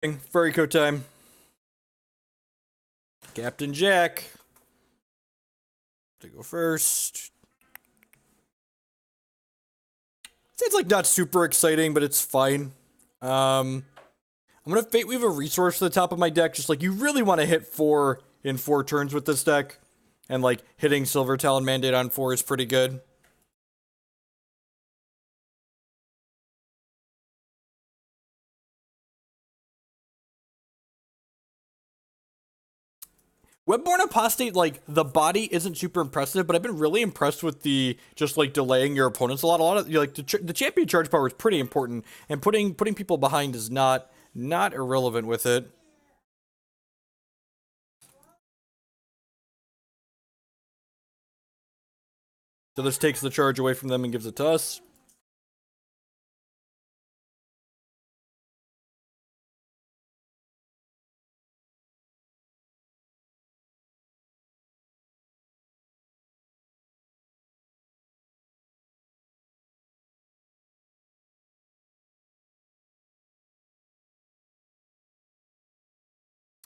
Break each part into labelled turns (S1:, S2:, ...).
S1: Furiko time. Captain Jack. To go first. It's like not super exciting, but it's fine. I'm gonna Fate Weave a resource to the top of my deck. Just like you really want to hit 4 in 4 turns with this deck. And like hitting Silver Talon Mandate on 4 is pretty good. Webborn Apostate, like, the body isn't super impressive, but I've been really impressed with the, just, like, delaying your opponents a lot. A lot of, like, the champion charge power is pretty important, and putting people behind is not irrelevant with it. So this takes the charge away from them and gives it to us.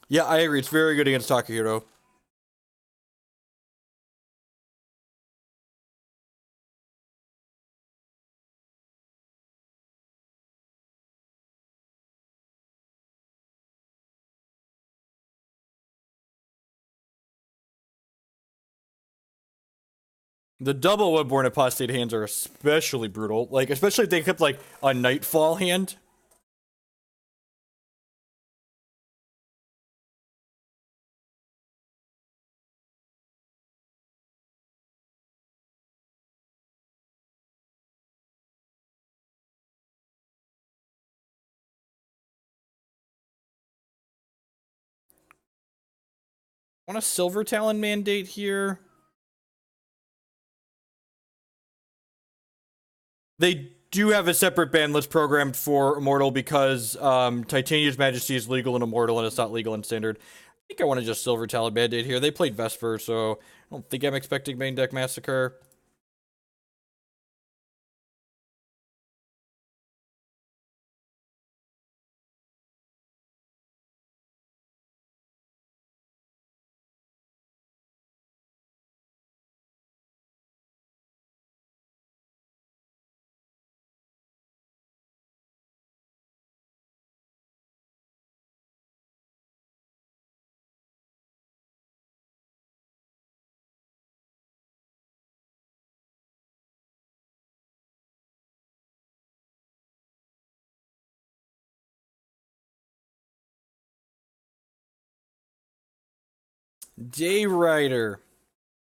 S1: Yeah, I agree. It's very good against Takahiro. The double Webborn Apostate hands are especially brutal. Like, especially if they kept, like, a Nightfall hand. Want a Silver Talon Mandate here? They do have a separate ban list programmed for Immortal because Titania's Majesty is legal in Immortal and it's not legal in Standard. I think I want to just Silver Talon Mandate here. They played Vesper, so I don't think I'm expecting main deck Massacre. Dayrider.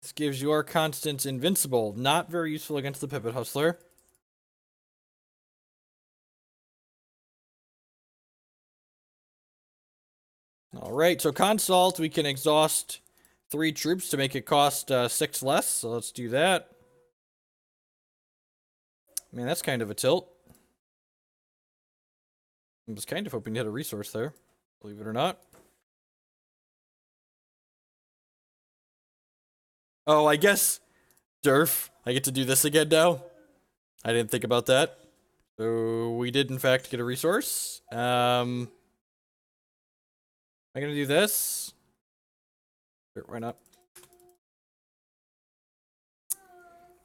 S1: This gives your Constance invincible. Not very useful against the Pippit Hustler. Alright, so Consult, we can exhaust 3 troops to make it cost 6 less, so let's do that. Man, that's kind of a tilt. I was kind of hoping to hit a resource there, believe it or not. Oh, I guess Durf. I get to do this again now. I didn't think about that. So we did in fact get a resource. Am I gonna do this? Sure, why not?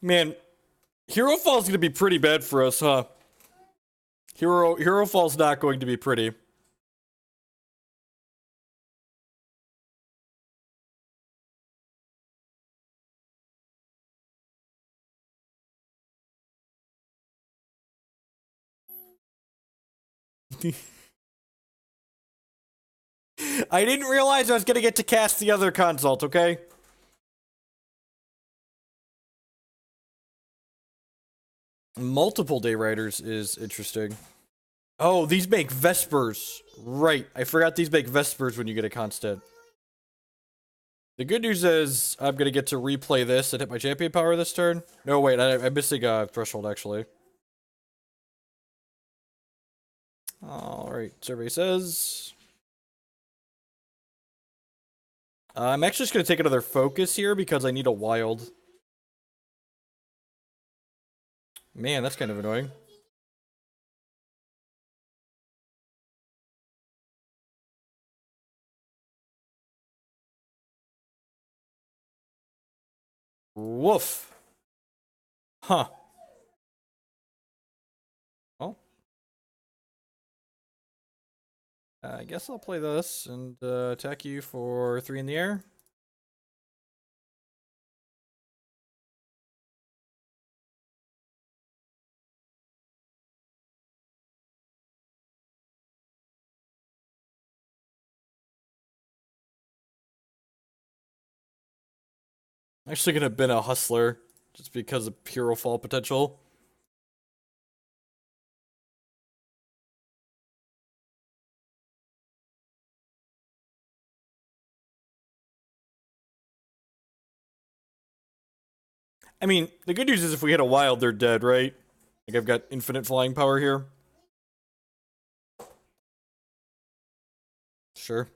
S1: Man, Hero Fall's gonna be pretty bad for us, huh? Hero Fall's not going to be pretty. I didn't realize I was gonna get to cast the other Consult, okay? Multiple Day Riders is interesting. Oh, these make Vespers. Right, I forgot these make Vespers when you get a constant. The good news is I'm gonna get to replay this and hit my champion power this turn. No, wait, I'm missing a threshold actually. Alright, survey says. I'm actually just gonna take another focus here because I need a wild. Man, that's kind of annoying. Woof. Huh. Well. I guess I'll play this and attack you for 3 in the air. Actually gonna bin a Hustler, just because of pure fall potential. I mean, the good news is if we hit a wild, they're dead, right? Like, I've got infinite flying power here. Sure.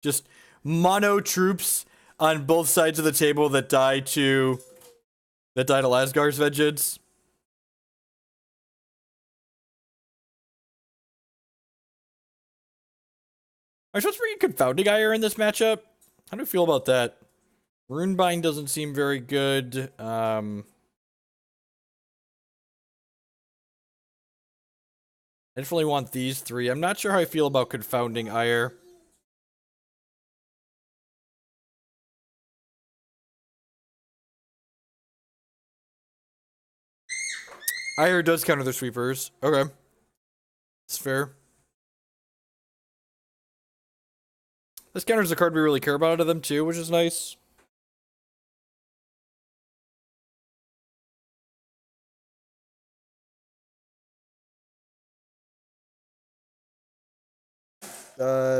S1: Just mono troops on both sides of the table that die to Lasgar's vengeance. Am I supposed to bring a Confounding Ire in this matchup? How do you feel about that? Runebind doesn't seem very good. I definitely want these 3. I'm not sure how I feel about Confounding Ire. Ire does counter the sweepers. Okay. It's fair. This counters a card we really care about out of them too, which is nice.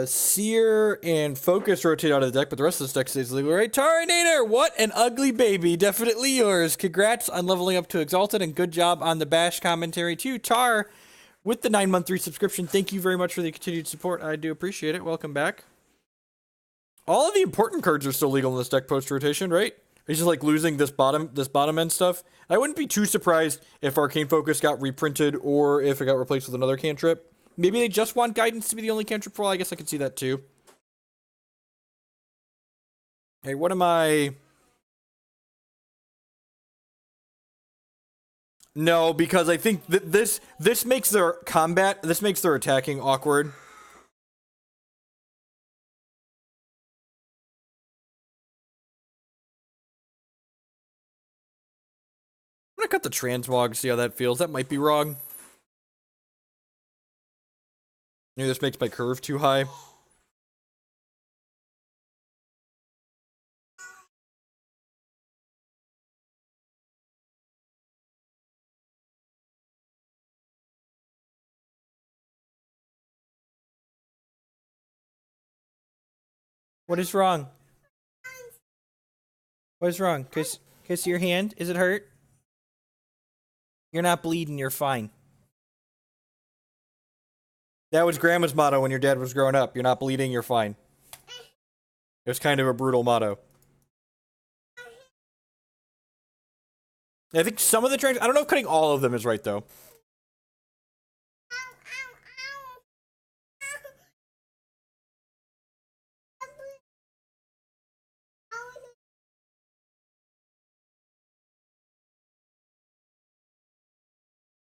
S1: Seer and Focus rotate out of the deck, but the rest of this deck stays legal, right? Tarinator, what an ugly baby. Definitely yours. Congrats on leveling up to Exalted, and good job on the Bash commentary too. Tar, with the 9-month resubscription, thank you very much for the continued support. I do appreciate it. Welcome back. All of the important cards are still legal in this deck post-rotation, right? It's just like losing this bottom end stuff. I wouldn't be too surprised if Arcane Focus got reprinted or if it got replaced with another cantrip. Maybe they just want Guidance to be the only cantrip for all. I guess I could see that too. Hey, what am I... No, because I think that this makes their combat, this makes their attacking awkward. I'm gonna cut the Transmog, see how that feels. That might be wrong. Maybe this makes my curve too high. What is wrong? What is wrong? Kiss your hand? Is it hurt? You're not bleeding, you're fine. That was Grandma's motto when your dad was growing up. You're not bleeding, you're fine. It was kind of a brutal motto. I think some of the tracks, I don't know if cutting all of them is right, though.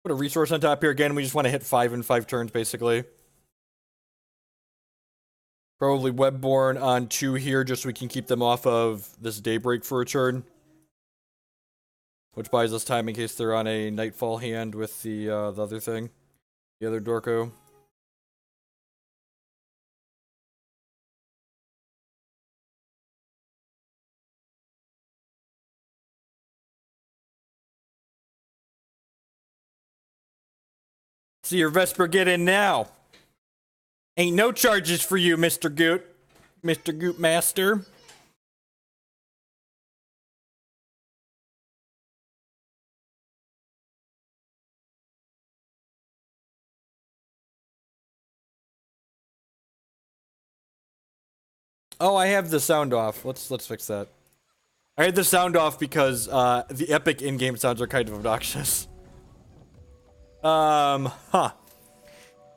S1: Put a resource on top here again. We just want to hit 5 in 5 turns, basically. Probably Webborn on 2 here, just so we can keep them off of this Daybreak for a turn. Which buys us time in case they're on a Nightfall hand with the other thing. The other Dorko. See your Vesper get in now. Ain't no charges for you, Mr. Goot. Mr. Goot Master. Oh, I have the sound off. Let's fix that. I had the sound off because the epic in-game sounds are kind of obnoxious. Huh.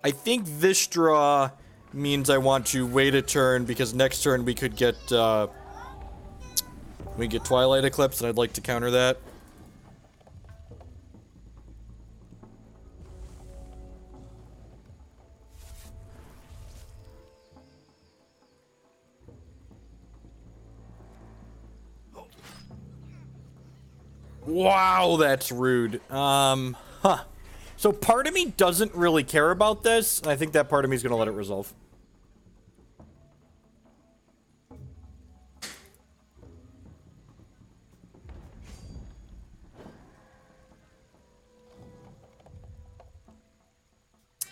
S1: I think this draw means I want to wait a turn, because next turn we could get, Twilight Eclipse, and I'd like to counter that. Wow, that's rude. Huh. So part of me doesn't really care about this, and I think that part of me is going to let it resolve.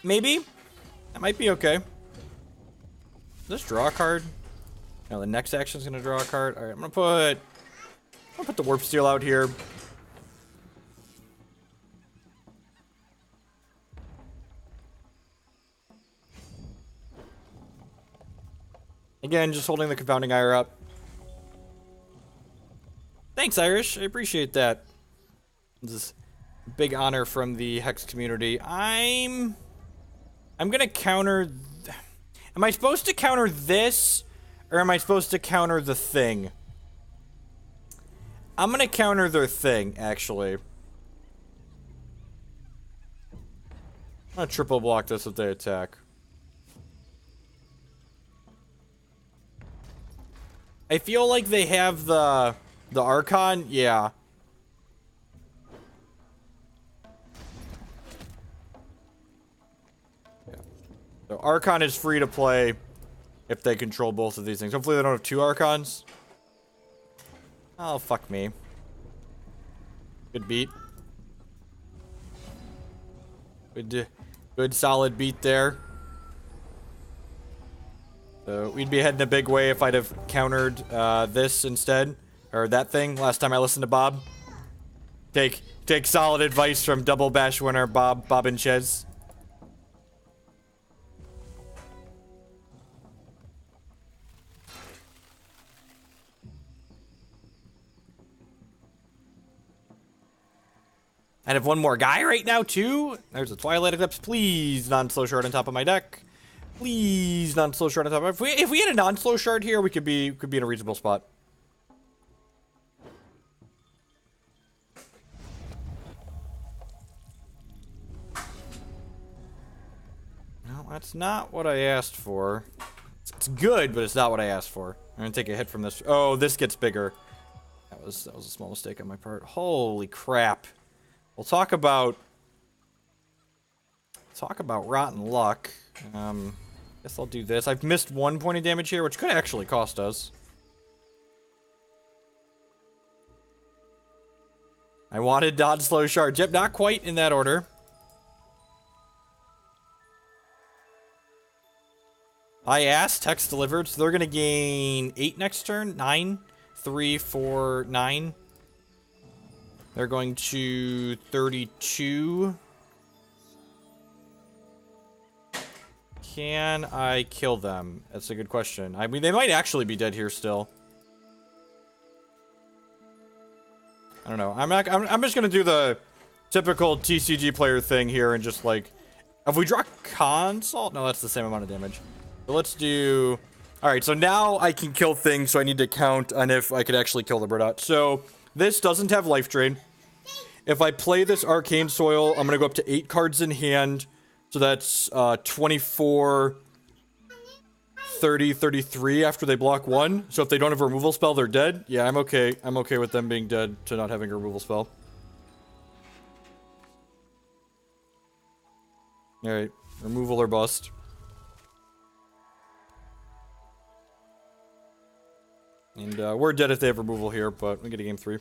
S1: Maybe. That might be okay. Let's draw a card. Now the next action is going to draw a card. Alright, I'm going to put the Warpsteel out here. Again, just holding the Confounding Ire up. Thanks, Irish. I appreciate that. This is a big honor from the Hex community. I'm gonna counter... Am I supposed to counter this, or am I supposed to counter the thing? I'm gonna counter their thing, actually. I'm gonna triple block this if they attack. I feel like they have the Archon, yeah. So Archon is free to play if they control both of these things. Hopefully they don't have two Archons. Oh, fuck me. Good beat. Good solid beat there. So we'd be heading a big way if I'd have countered this instead. Or that thing last time I listened to Bob. Take solid advice from Double Bash winner Bob and Chez. I'd have one more guy right now too. There's a Twilight Eclipse. Please, non-slow shard on top of my deck. Please, non-slow shard on top. If we had a non-slow shard here, we could be in a reasonable spot. No, that's not what I asked for. It's good, but it's not what I asked for. I'm gonna take a hit from this. Oh, this gets bigger. That was a small mistake on my part. Holy crap. We'll talk about rotten luck. Guess I'll do this. I've missed 1 point of damage here, which could actually cost us. I wanted dodge slow shard. Yep, not quite in that order. I asked, text delivered, so they're gonna gain 8 next turn. 9, 3, 4, 9. They're going to 32. Can I kill them? That's a good question. I mean, they might actually be dead here still. I don't know. I'm just gonna do the typical TCG player thing here and just like, if we draw Consult, no, that's the same amount of damage. So let's do. All right, so now I can kill things. So I need to count on if I could actually kill the Burdot. So this doesn't have life drain. If I play this Arcane Soil, I'm gonna go up to 8 cards in hand. So that's 24, 30, 33 after they block 1. So if they don't have a removal spell, they're dead. Yeah, I'm okay. I'm okay with them being dead to not having a removal spell. Alright, removal or bust. And we're dead if they have removal here, but we get a game 3.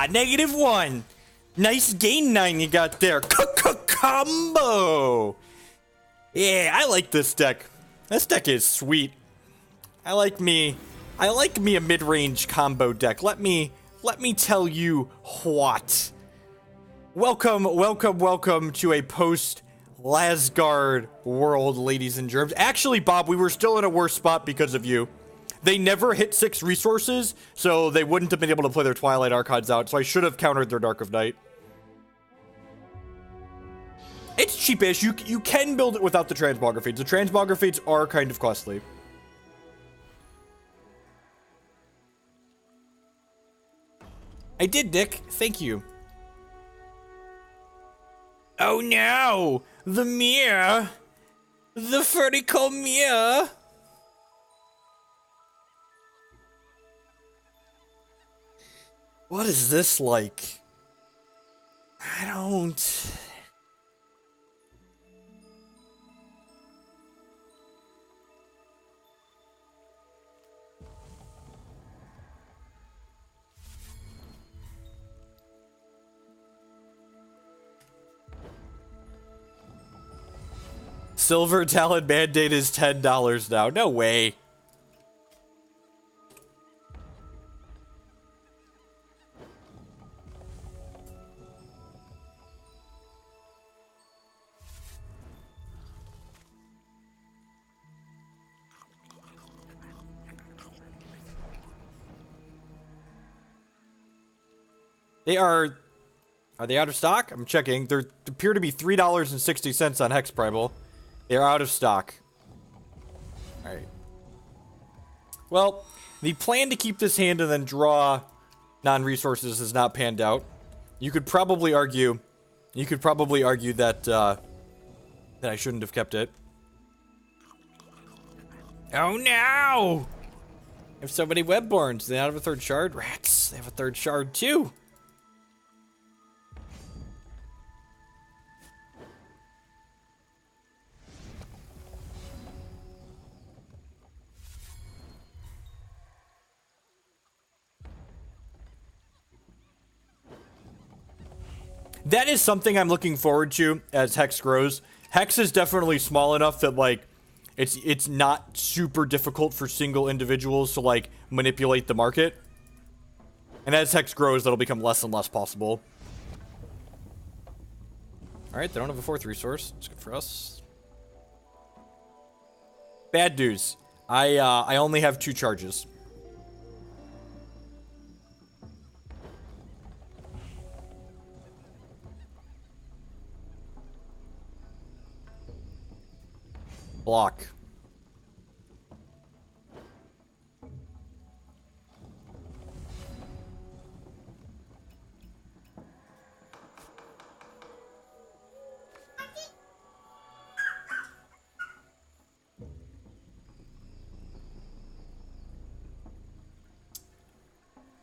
S1: -1. Nice gain 9 you got there. Combo. Yeah, I like this deck. This deck is sweet. I like me a mid-range combo deck. Let me tell you what. Welcome to a post Lasgard world, ladies and germs. Actually, Bob, we were still in a worse spot because of you. They never hit 6 resources, so they wouldn't have been able to play their Twilight Archives out, so I should have countered their Dark of Night. It's cheapish. You can build it without the Transmogrifades. The Transmogrifades are kind of costly. I did, Nick. Thank you. Oh no! The mirror! The Furiko mirror! What is this like? I don't... Silver Talon mandate is $10 now. No way. Are they out of stock? I'm checking. They appear to be $3.60 on Hex Primal. They're out of stock. Alright. Well, the plan to keep this hand and then draw non-resources has not panned out. You could probably argue that that I shouldn't have kept it. Oh no! I have so many Webborns. They don't have a third shard? Rats, they have a third shard too. That is something I'm looking forward to as Hex grows. Hex is definitely small enough that, like, it's not super difficult for single individuals to, like, manipulate the market. And as Hex grows, that'll become less and less possible. Alright, they don't have a 4th resource. That's good for us. Bad news. I only have 2 charges. Block.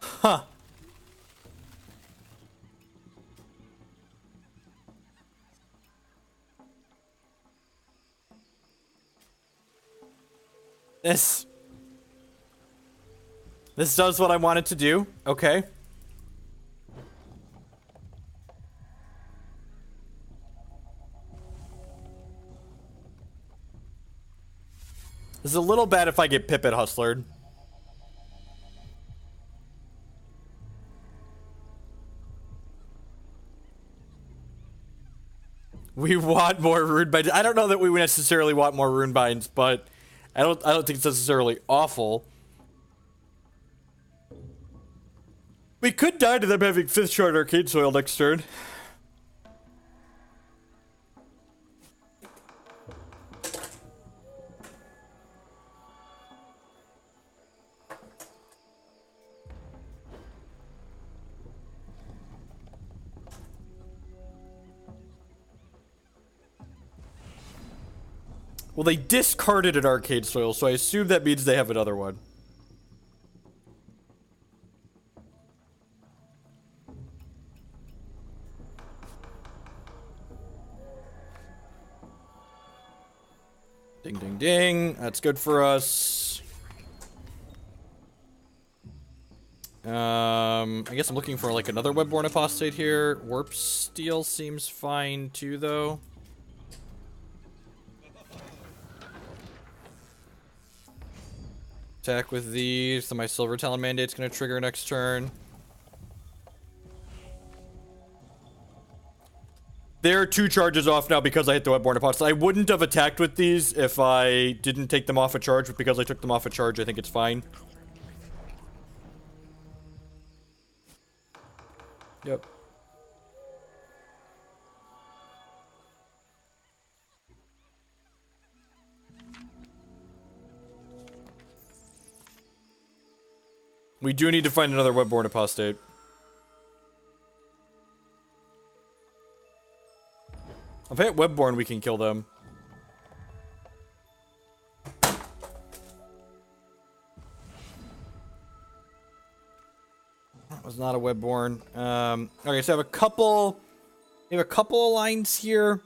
S1: Huh. This does what I want it to do. Okay. This is a little bad if I get Pippit Hustlered. We want more Runebinds. I don't know that we necessarily want more Runebinds, but I don't think it's necessarily awful. We could die to them having 5th shard Arcane Soil next turn. Well, they discarded an Arcane Soil, so I assume that means they have another one. Ding, ding, ding. That's good for us. I guess I'm looking for, like, another Webborn Apostate here. Warpsteel seems fine, too, though. Attack with these, so my Silver Talon mandate's gonna trigger next turn. They're 2 charges off now because I hit the Webborn Apostate. I wouldn't have attacked with these if I didn't take them off a charge, but because I took them off a charge, I think it's fine. Yep. We do need to find another Webborn Apostate. If I hit Webborn, we can kill them. That was not a Webborn. Okay, so I have a couple... We have a couple of lines here.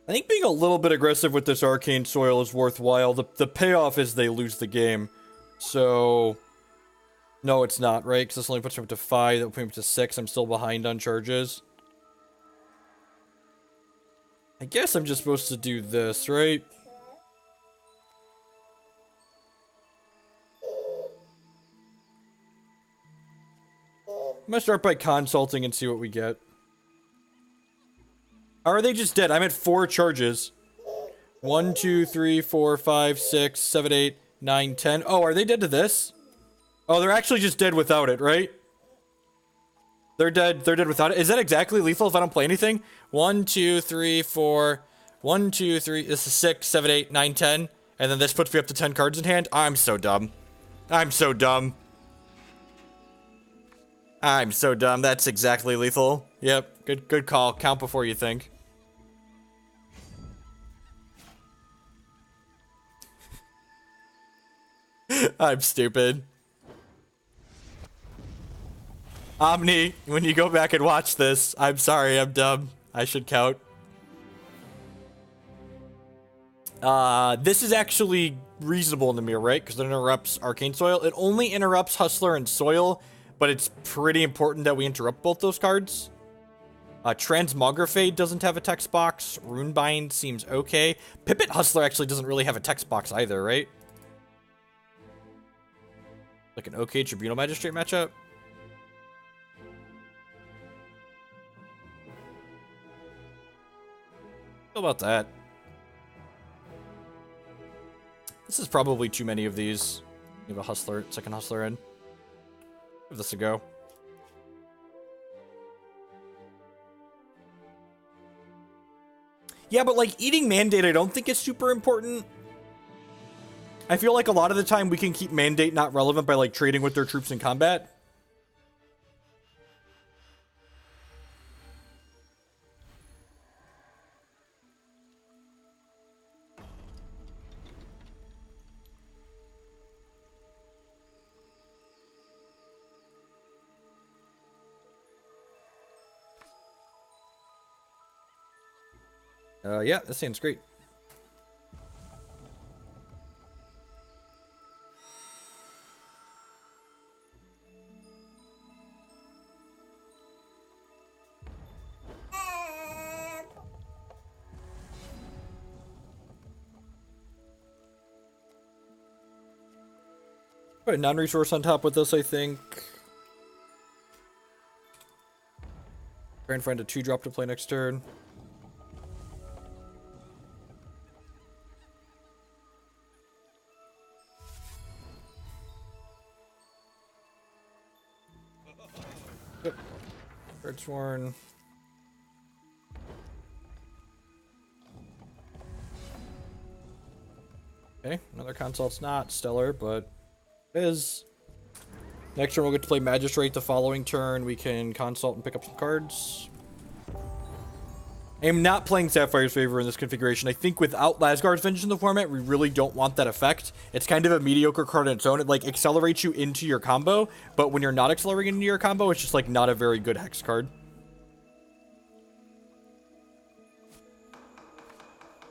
S1: I think being a little bit aggressive with this Arcane Soil is worthwhile. The payoff is they lose the game. So... No, it's not, right? Because this only puts me up to 5. That will put me up to 6. I'm still behind on charges. I guess I'm just supposed to do this, right? I'm gonna start by consulting and see what we get. Or are they just dead? I'm at 4 charges. 1, 2, 3, 4, 5, 6, 7, 8, 9, 10. Oh, are they dead to this? Oh, they're actually just dead without it, right? They're dead without it. Is that exactly lethal if I don't play anything? 1, 2, 3, 4. 1, 2, 3. This is 6, 7, 8, 9, 10. And then this puts me up to 10 cards in hand. I'm so dumb. I'm so dumb. I'm so dumb. That's exactly lethal. Yep. Good call. Count before you think. I'm stupid. Omni, when you go back and watch this, I'm sorry, I'm dumb. I should count. This is actually reasonable in the mirror, right? Because it interrupts Arcane Soil. It only interrupts Hustler and Soil, but it's pretty important that we interrupt both those cards. Transmogrifade doesn't have a text box. Runebind seems okay. Pippit Hustler actually doesn't really have a text box either, right? Like an okay Tribunal Magistrate matchup. How about that? This is probably too many of these. You have a Hustler, second Hustler in. Give this a go. Yeah, but like eating Mandate, I don't think is super important. I feel like a lot of the time we can keep Mandate not relevant by like trading with their troops in combat. Yeah, this sounds great. Put a non-resource on top with this, I think. Try and find a 2-drop to play next turn. Yep. Shardsworn. Okay, another consult's not stellar, but it is. Next turn we'll get to play Magistrate. The following turn we can consult and pick up some cards. I am not playing Sapphire's Favor in this configuration. I think without Lasgar's Vengeance in the format, we really don't want that effect. It's kind of a mediocre card on its own. It like accelerates you into your combo, but when you're not accelerating into your combo, it's just like not a very good hex card.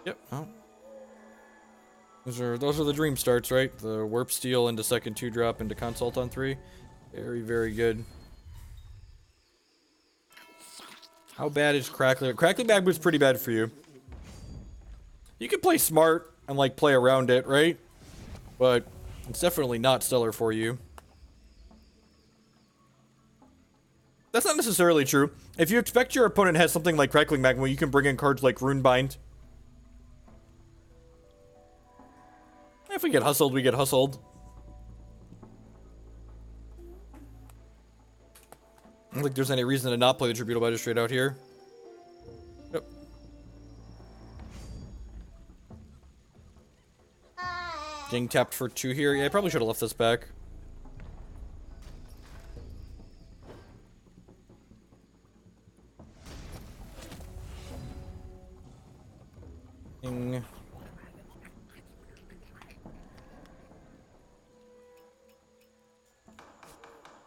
S1: Yep. Oh. Those are the dream starts, right? The Warpsteel into second 2-drop into Consult on 3. Very, very good. How bad is Crackling? Crackling Bag was pretty bad for you. You can play smart and like play around it, right? But it's definitely not stellar for you. That's not necessarily true. If you expect your opponent has something like Crackling Magma, you can bring in cards like Runebind. If we get hustled, we get hustled. I don't think there's any reason to not play the Tribunal Magistrate out here. Yep. Getting tapped for 2 here. Yeah, I probably should have left this back. Ding.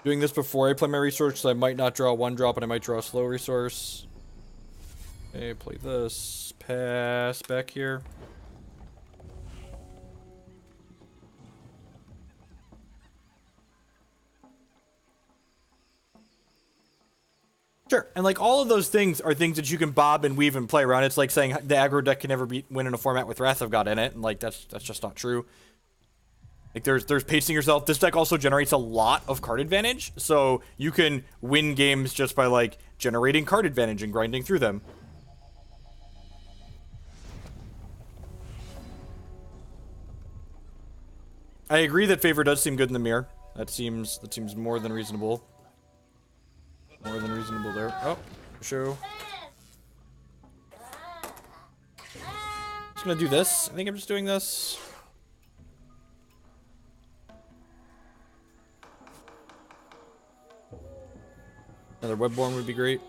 S1: Doing this before I play my resource, so I might not draw a 1-drop and I might draw a slow resource. Okay, play this. Pass back here. Sure, and like all of those things are things that you can bob and weave and play around. It's like saying the aggro deck can never win in a format with Wrath of God in it, and like that's just not true. Like there's pacing yourself. This deck also generates a lot of card advantage, so you can win games just by like generating card advantage and grinding through them. I agree that favor does seem good in the mirror. That seems more than reasonable. More than reasonable there. Oh, show. Just gonna do this. I think I'm just doing this. Another Webborn would be great.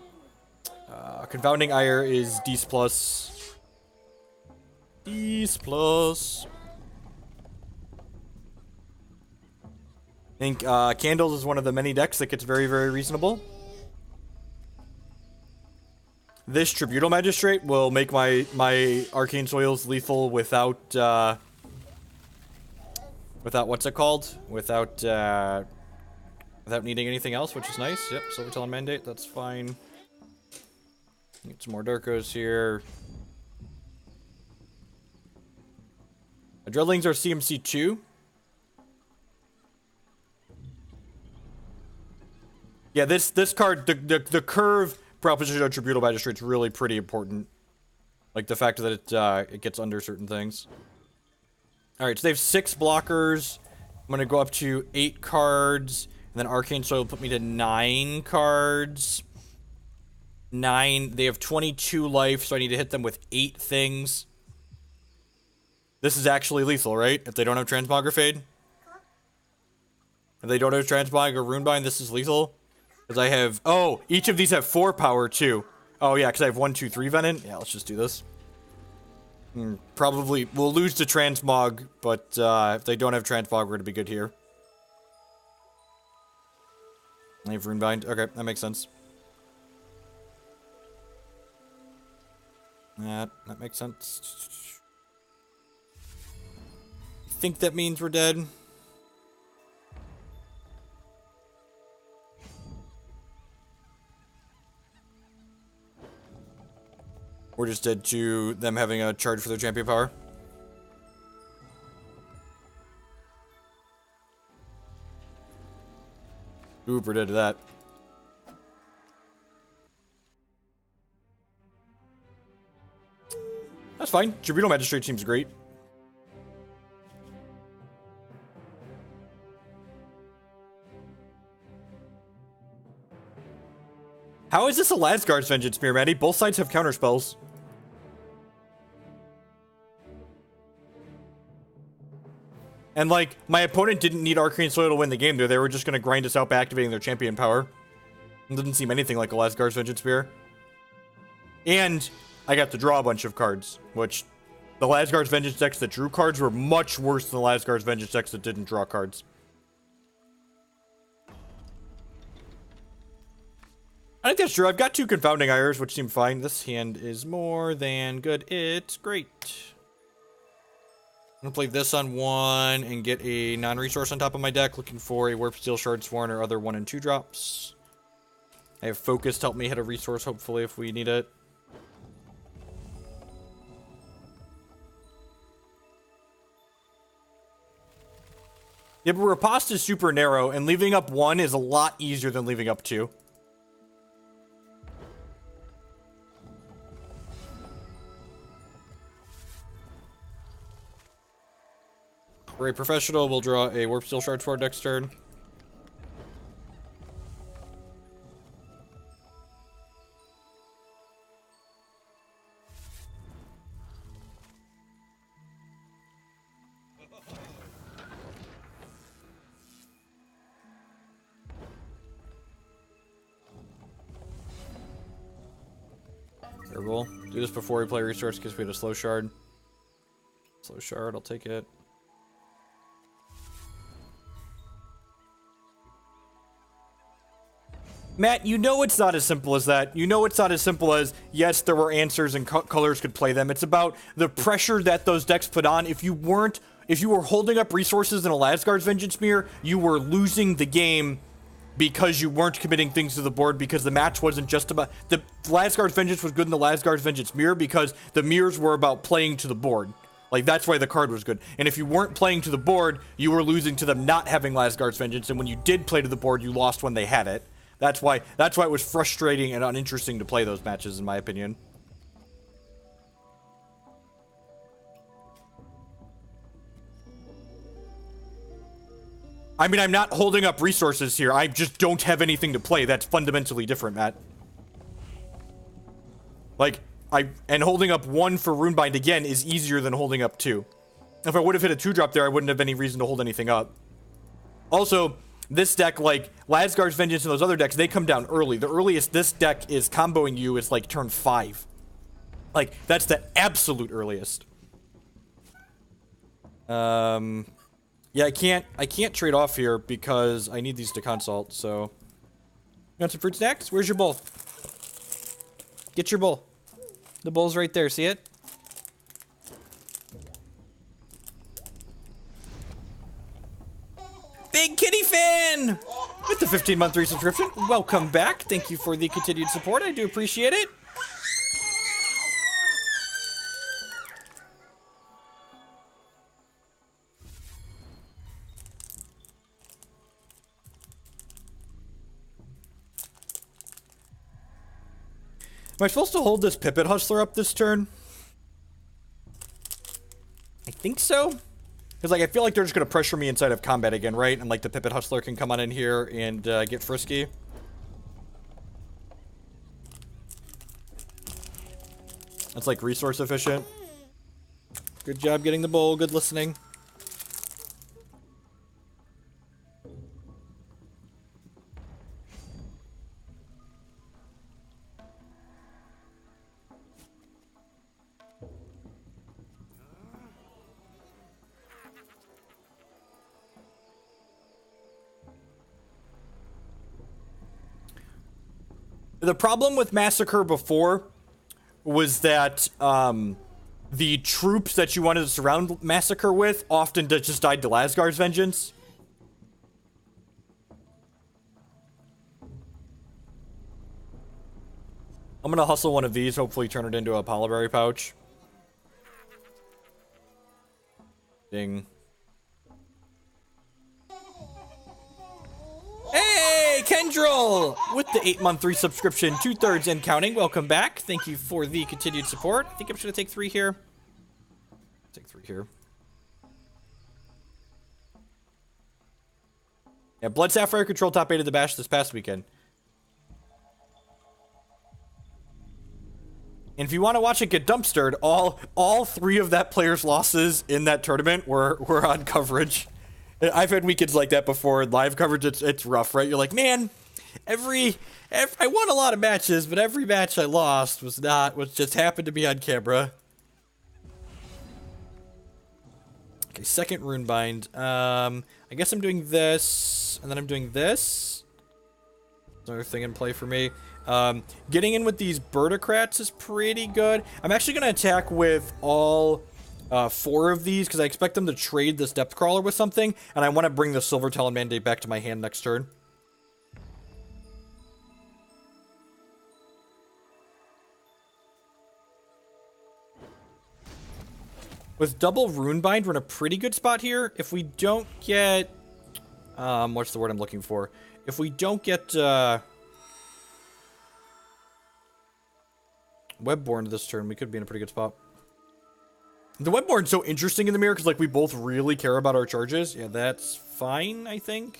S1: Confounding Ire is D's plus. D's plus. I think Candles is one of the many decks that gets very, very reasonable. This Tribunal Magistrate will make my Arcane Soils lethal without what's it called? Without needing anything else, which is nice. Yep, Silver Talon Mandate, that's fine. Get some more Darkos here. Dreadlings are CMC 2. Yeah, this card, the curve proposition of Tribunal Magistrate is really pretty important. Like the fact that it gets under certain things. Alright, so they have 6 blockers. I'm gonna go up to 8 cards. And then Arcane Soil will put me to 9 cards. 9. They have 22 life, so I need to hit them with 8 things. This is actually lethal, right? If they don't have Transmogrifade. If they don't have Transmog or Runebind, this is lethal. Because I have... Oh, each of these have 4 power, too. Oh, yeah, because I have 1, 2, 3 Venom. Yeah, let's just do this. Probably... We'll lose to Transmog, but if they don't have Transmog, we're going to be good here. I have Runebind. Okay, that makes sense. That makes sense. I think that means we're dead. We're just dead to them having a charge for their champion power. Ooh, we're dead to that. That's fine. Tribunal Magistrate seems great. How is this a Lasgard's Vengeance Spear, Maddie? Both sides have counterspells. And, like, my opponent didn't need Arcane Soil to win the game there. They were just going to grind us out by activating their champion power. It doesn't seem anything like a Lasgard's Vengeance Spear. And I got to draw a bunch of cards, which the Lasgard's Vengeance decks that drew cards were much worse than the Lasgard's Vengeance decks that didn't draw cards. I think that's true. I've got 2 Confounding Ires, which seem fine. This hand is more than good. It's great. I'm gonna play this on 1 and get a non-resource on top of my deck, looking for a Warpsteel, Shardsworn, or other 1 and 2 drops. I have Focus to help me hit a resource, hopefully, if we need it. Yeah, but Riposte is super narrow, and leaving up 1 is a lot easier than leaving up 2. For a professional, we'll draw a Warpsteel Shardsworn next turn. We'll do this before we play resource because we had a slow shard. Slow shard, I'll take it. Matt, you know it's not as simple as that. You know it's not as simple as, yes, there were answers and colors could play them. It's about the pressure that those decks put on. If you were holding up resources in a Lasgard's Vengeance Mirror, you were losing the game because you weren't committing things to the board, because the match wasn't just about... The Lasgard's Vengeance was good in the Lasgard's Vengeance Mirror because the mirrors were about playing to the board. Like, that's why the card was good. And if you weren't playing to the board, you were losing to them not having Lasgard's Vengeance, and when you did play to the board, you lost when they had it. That's why it was frustrating and uninteresting to play those matches, in my opinion. I mean, I'm not holding up resources here. I just don't have anything to play. That's fundamentally different, Matt. Like, and holding up 1 for Runebind again is easier than holding up 2. If I would have hit a 2-drop there, I wouldn't have any reason to hold anything up. Also, this deck, like, Lasgard's Vengeance and those other decks, they come down early. The earliest this deck is comboing you is, like, turn 5. Like, that's the absolute earliest. Yeah, I can't trade off here because I need these to consult, so... You want some fruit snacks? Where's your bowl? Get your bowl. The bowl's right there, see it? Big Kitty Fan! With the 15-month resubscription, welcome back. Thank you for the continued support, I do appreciate it. Am I supposed to hold this Pippit Hustler up this turn? I think so. Because, like, I feel like they're just going to pressure me inside of combat again, right? And, like, the Pippit Hustler can come on in here and get frisky. That's, like, resource efficient. Good job getting the bowl. Good listening. The problem with Massacre before was that the troops that you wanted to surround Massacre with often just died to Lasgard's Vengeance. I'm gonna hustle one of these, hopefully turn it into a Polyberry pouch. Ding. Hey, Kendril! With the 8-month resubscription, 2/3 and counting. Welcome back. Thank you for the continued support. I think I'm just gonna take 3 here. Take 3 here. Yeah, Blood Sapphire Control top 8 of the Bash this past weekend. And if you want to watch it get dumpstered, all 3 of that player's losses in that tournament were on coverage. I've had weekends like that before. Live coverage, it's rough, right? You're like, man, every I won a lot of matches, but every match I lost was just happened to be on camera. Okay, second Runebind. I guess I'm doing this, and then I'm doing this. Another thing in play for me. Getting in with these Birdocrats is pretty good. I'm actually gonna attack with all 4 of these, because I expect them to trade this Depth Crawler with something, and I want to bring the Silver Talon Mandate back to my hand next turn. With double Runebind, we're in a pretty good spot here. If we don't get... what's the word I'm looking for? If we don't get, Webborn this turn, we could be in a pretty good spot. The Webborn's so interesting in the mirror because, like, we both really care about our charges. Yeah, that's fine, I think.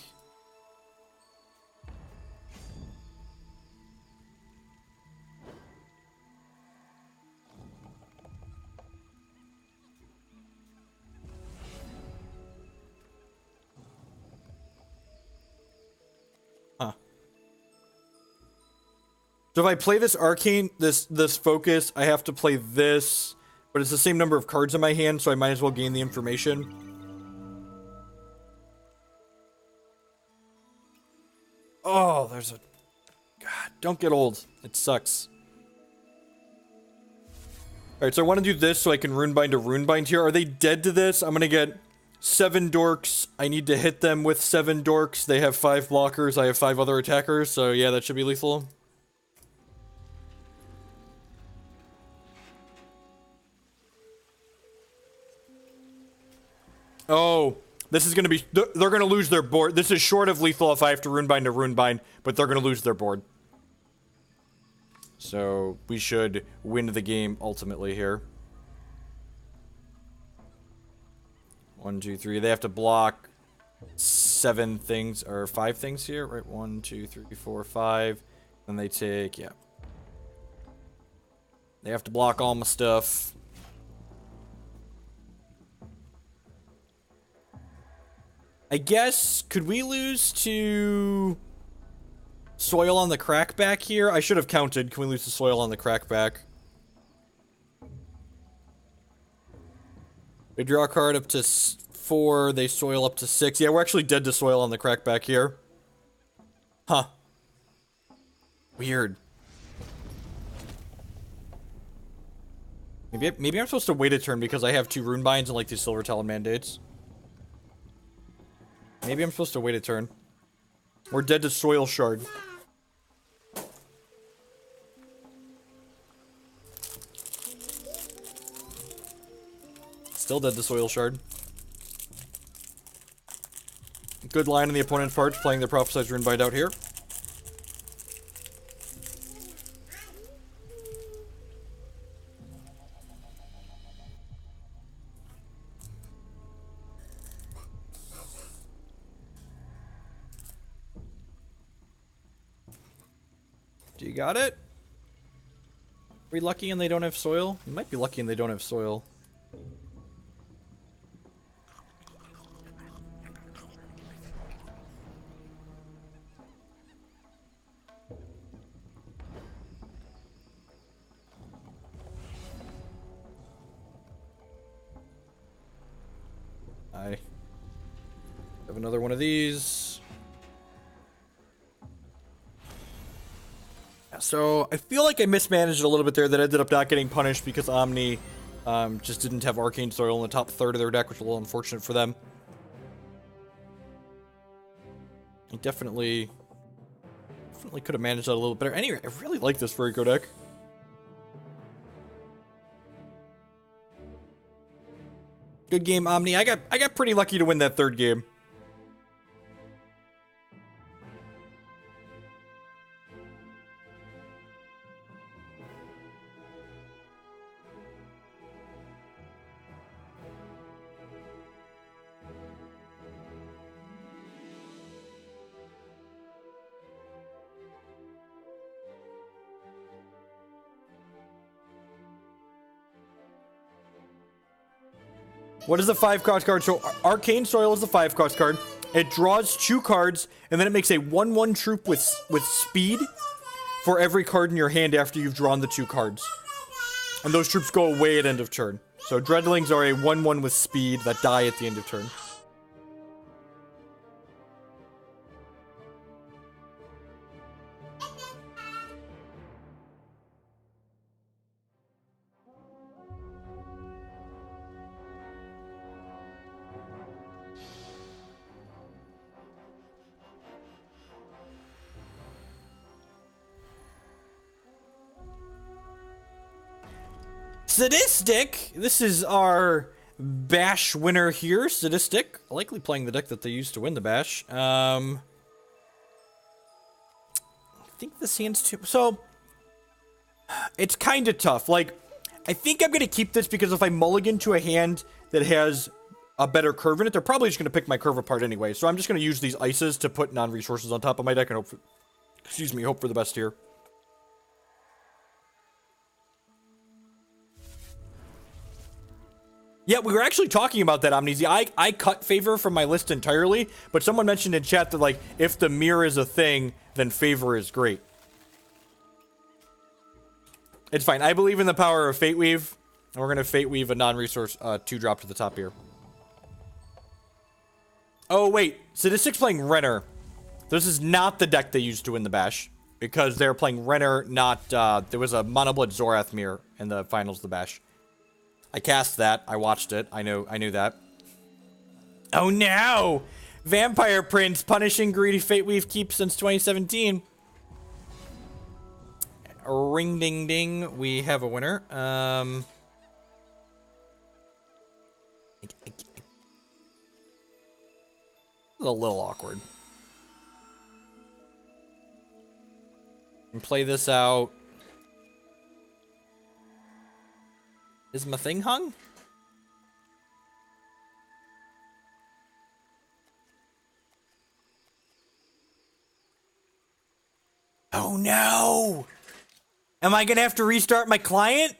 S1: Huh. So if I play this Arcane, this Focus, I have to play this, but it's the same number of cards in my hand, so I might as well gain the information. Oh, there's a... God, don't get old. It sucks. Alright, so I want to do this so I can Runebind a Runebind here. Are they dead to this? I'm gonna get 7 dorks. I need to hit them with 7 dorks. They have 5 blockers. I have 5 other attackers, so yeah, that should be lethal. Oh, this is gonna be... They're gonna lose their board. This is short of lethal if I have to Runebind a Runebind, but they're gonna lose their board. So, we should win the game ultimately here. 1, 2, 3. They have to block 7 things, or 5 things here, right? 1, 2, 3, 4, 5. Then they take, yeah. They have to block all my stuff. I guess, could we lose to Soil on the Crackback here? I should have counted. Can we lose to Soil on the Crackback? They draw a card up to 4, they Soil up to 6. Yeah, we're actually dead to Soil on the Crackback here. Huh. Weird. Maybe I'm supposed to wait a turn because I have 2 Runebinds and like these Silver Talon mandates. Maybe I'm supposed to wait a turn. We're dead to Soil Shard. Still dead to Soil Shard. Good line on the opponent's part, playing the Prophesized Runebind out here. Do you got it? Are we lucky and they don't have Soil? We might be lucky and they don't have Soil. I have another one of these. So, I feel like I mismanaged it a little bit there that ended up not getting punished because Omni just didn't have Arcane Soil in the top third of their deck, which was a little unfortunate for them. I definitely could have managed that a little better. Anyway, I really like this Furiko deck. Good game, Omni. I got pretty lucky to win that third game. What is the 5-cost card? So Arcane Soil is the 5-cost card. It draws 2 cards, and then it makes a 1/1 troop with speed for every card in your hand after you've drawn the 2 cards. And those troops go away at end of turn. So Dreadlings are a 1/1 with speed that die at the end of turn. Sadistic! This is our Bash winner here. Sadistic. Likely playing the deck that they used to win the Bash. I think this hand's too... So, it's kind of tough. Like, I think I'm going to keep this because if I mulligan to a hand that has a better curve in it, they're probably just going to pick my curve apart anyway. So I'm just going to use these ices to put non-resources on top of my deck and hope for, excuse me, hope for the best here. Yeah, we were actually talking about that, Amnesia. I cut Favor from my list entirely, but someone mentioned in chat that, like, if the mirror is a thing, then Favor is great. It's fine. I believe in the power of Fate Weave, and we're going to Fate Weave a non-resource 2-drop to the top here. Oh, wait. Sadistic's playing Renner. This is not the deck they used to win the Bash, because they're playing Renner, not, there was a Monoblood Zorath mirror in the finals of the Bash. I cast that. I watched it. I knew that. Oh no! Vampire Prince punishing greedy Fate Weave keep since 2017. Ring ding ding. We have a winner. It's a little awkward. And play this out. Is my thing hung? Oh no! Am I gonna have to restart my client?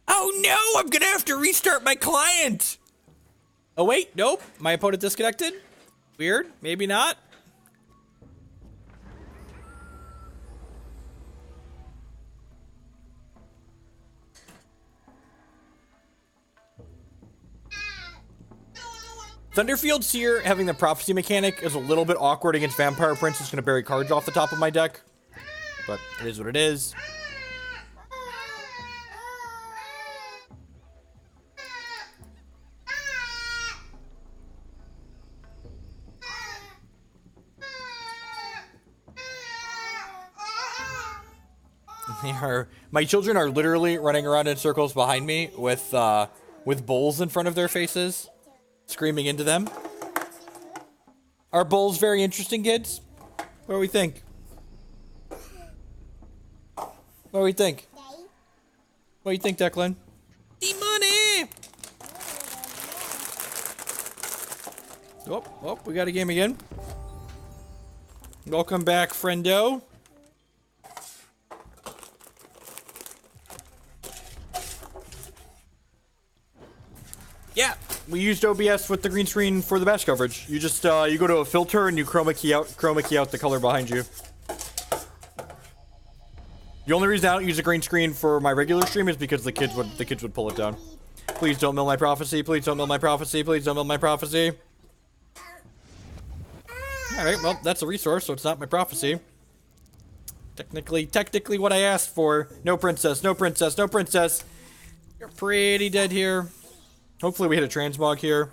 S1: Oh no! I'm gonna have to restart my client! Oh wait, nope. My opponent disconnected? Weird. Maybe not. Thunderfield Seer having the prophecy mechanic is a little bit awkward against Vampire Prince. It's going to bury cards off the top of my deck. But it is what it is. My children are literally running around in circles behind me with bowls in front of their faces. Screaming into them. Are bowls very interesting, kids? What do we think? What do we think? What do you think, Declan? The money! Oh, we got a game again. Welcome back, friendo. Yeah, we used OBS with the green screen for the bash coverage. You just, you go to a filter and you chroma key out the color behind you. The only reason I don't use a green screen for my regular stream is because the kids would pull it down. Please don't mill my prophecy. Please don't mill my prophecy. Please don't mill my prophecy. Alright, well, that's a resource, so it's not my prophecy. Technically what I asked for. No princess, no princess, no princess. You're pretty dead here. Hopefully we hit a transmog here.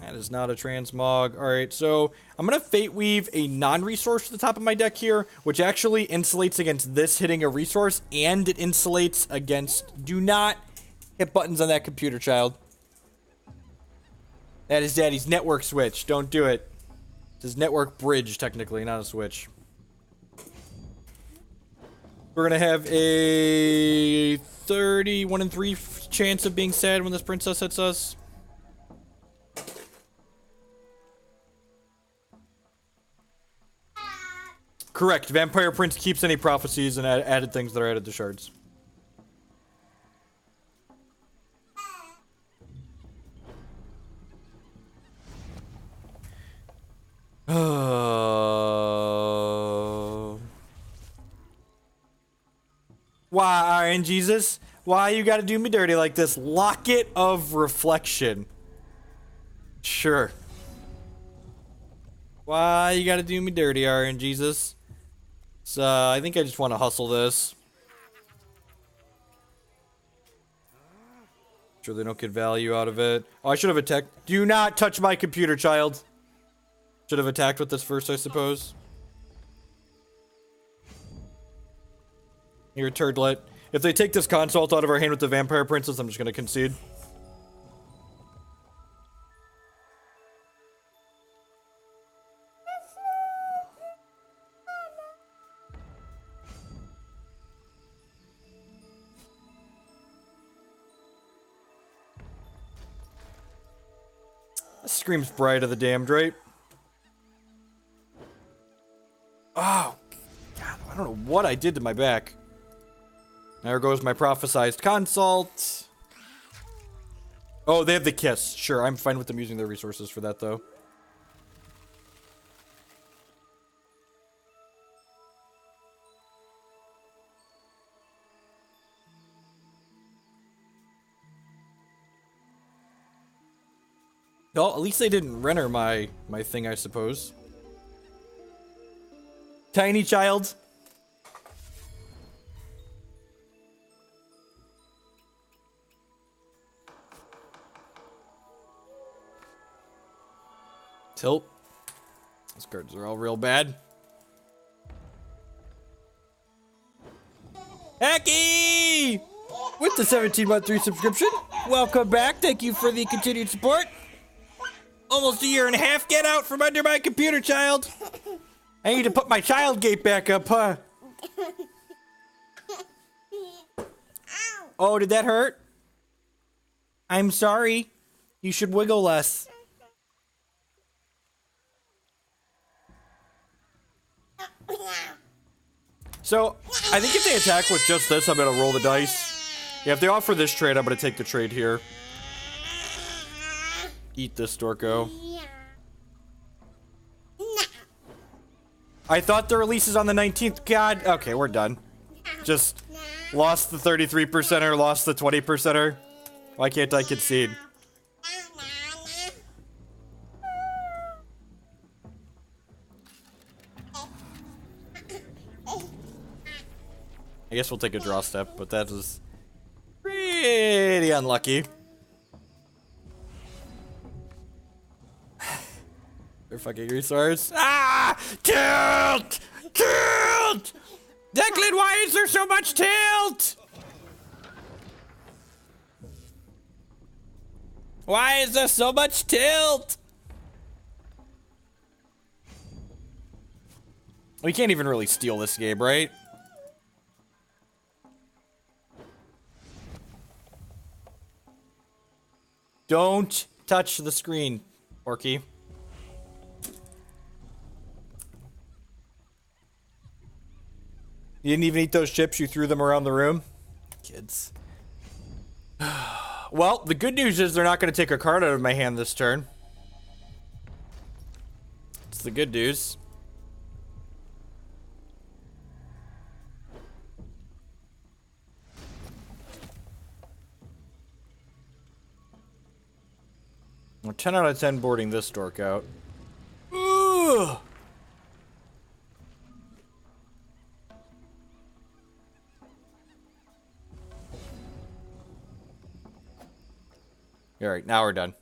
S1: That is not a transmog. Alright, so I'm going to Fate Weave a non-resource to the top of my deck here, which actually insulates against this hitting a resource, and it insulates against... Do not hit buttons on that computer, child. That is Daddy's network switch. Don't do it. It's his network bridge, technically, not a switch. We're going to have a 31 and 3 chance of being sad when this princess hits us. Correct. Vampire Prince keeps any prophecies and added things that are added to shards. Why, Iron Jesus? Why you gotta do me dirty like this? Locket of Reflection. Sure. Why you gotta do me dirty, Iron Jesus? So, I think I just want to hustle this. Sure they don't get value out of it. Oh, I should have attacked. Do not touch my computer, child. Should have attacked with this first, I suppose. Here, Turdlet. If they take this Consult out of our hand with the Vampire Princess, I'm just gonna concede. screams Bride of the Damned, right? Oh, God, I don't know what I did to my back. There goes my prophesized consult. Oh, they have the kiss. Sure, I'm fine with them using their resources for that, though. Well, at least they didn't render my thing, I suppose. Tiny child. Tilt. Those cards are all real bad. Hecky! With the 17-month resubscription. Welcome back. Thank you for the continued support. Almost a year and a half. Get out from under my computer, child. I need to put my child gate back up, huh? Oh, did that hurt? I'm sorry. You should wiggle less. So, I think if they attack with just this, I'm gonna roll the dice. Yeah, if they offer this trade, I'm gonna take the trade here. Eat this, Dorko. I thought the release is on the 19th. God. Okay, we're done. Just lost the 33%er, lost the 20%er. Why can't I concede? I guess we'll take a draw step, but that is pretty unlucky. They're fucking resource. Ah! Tilt! Tilt! Declan, why is there so much tilt? Why is there so much tilt? We can't even really steal this game, right? Don't touch the screen, Porky. You didn't even eat those chips, you threw them around the room? Kids. Well, the good news is they're not going to take a card out of my hand this turn. It's the good news. Well, 10 out of 10 boarding this dork out. Ugh! Alright, now we're done.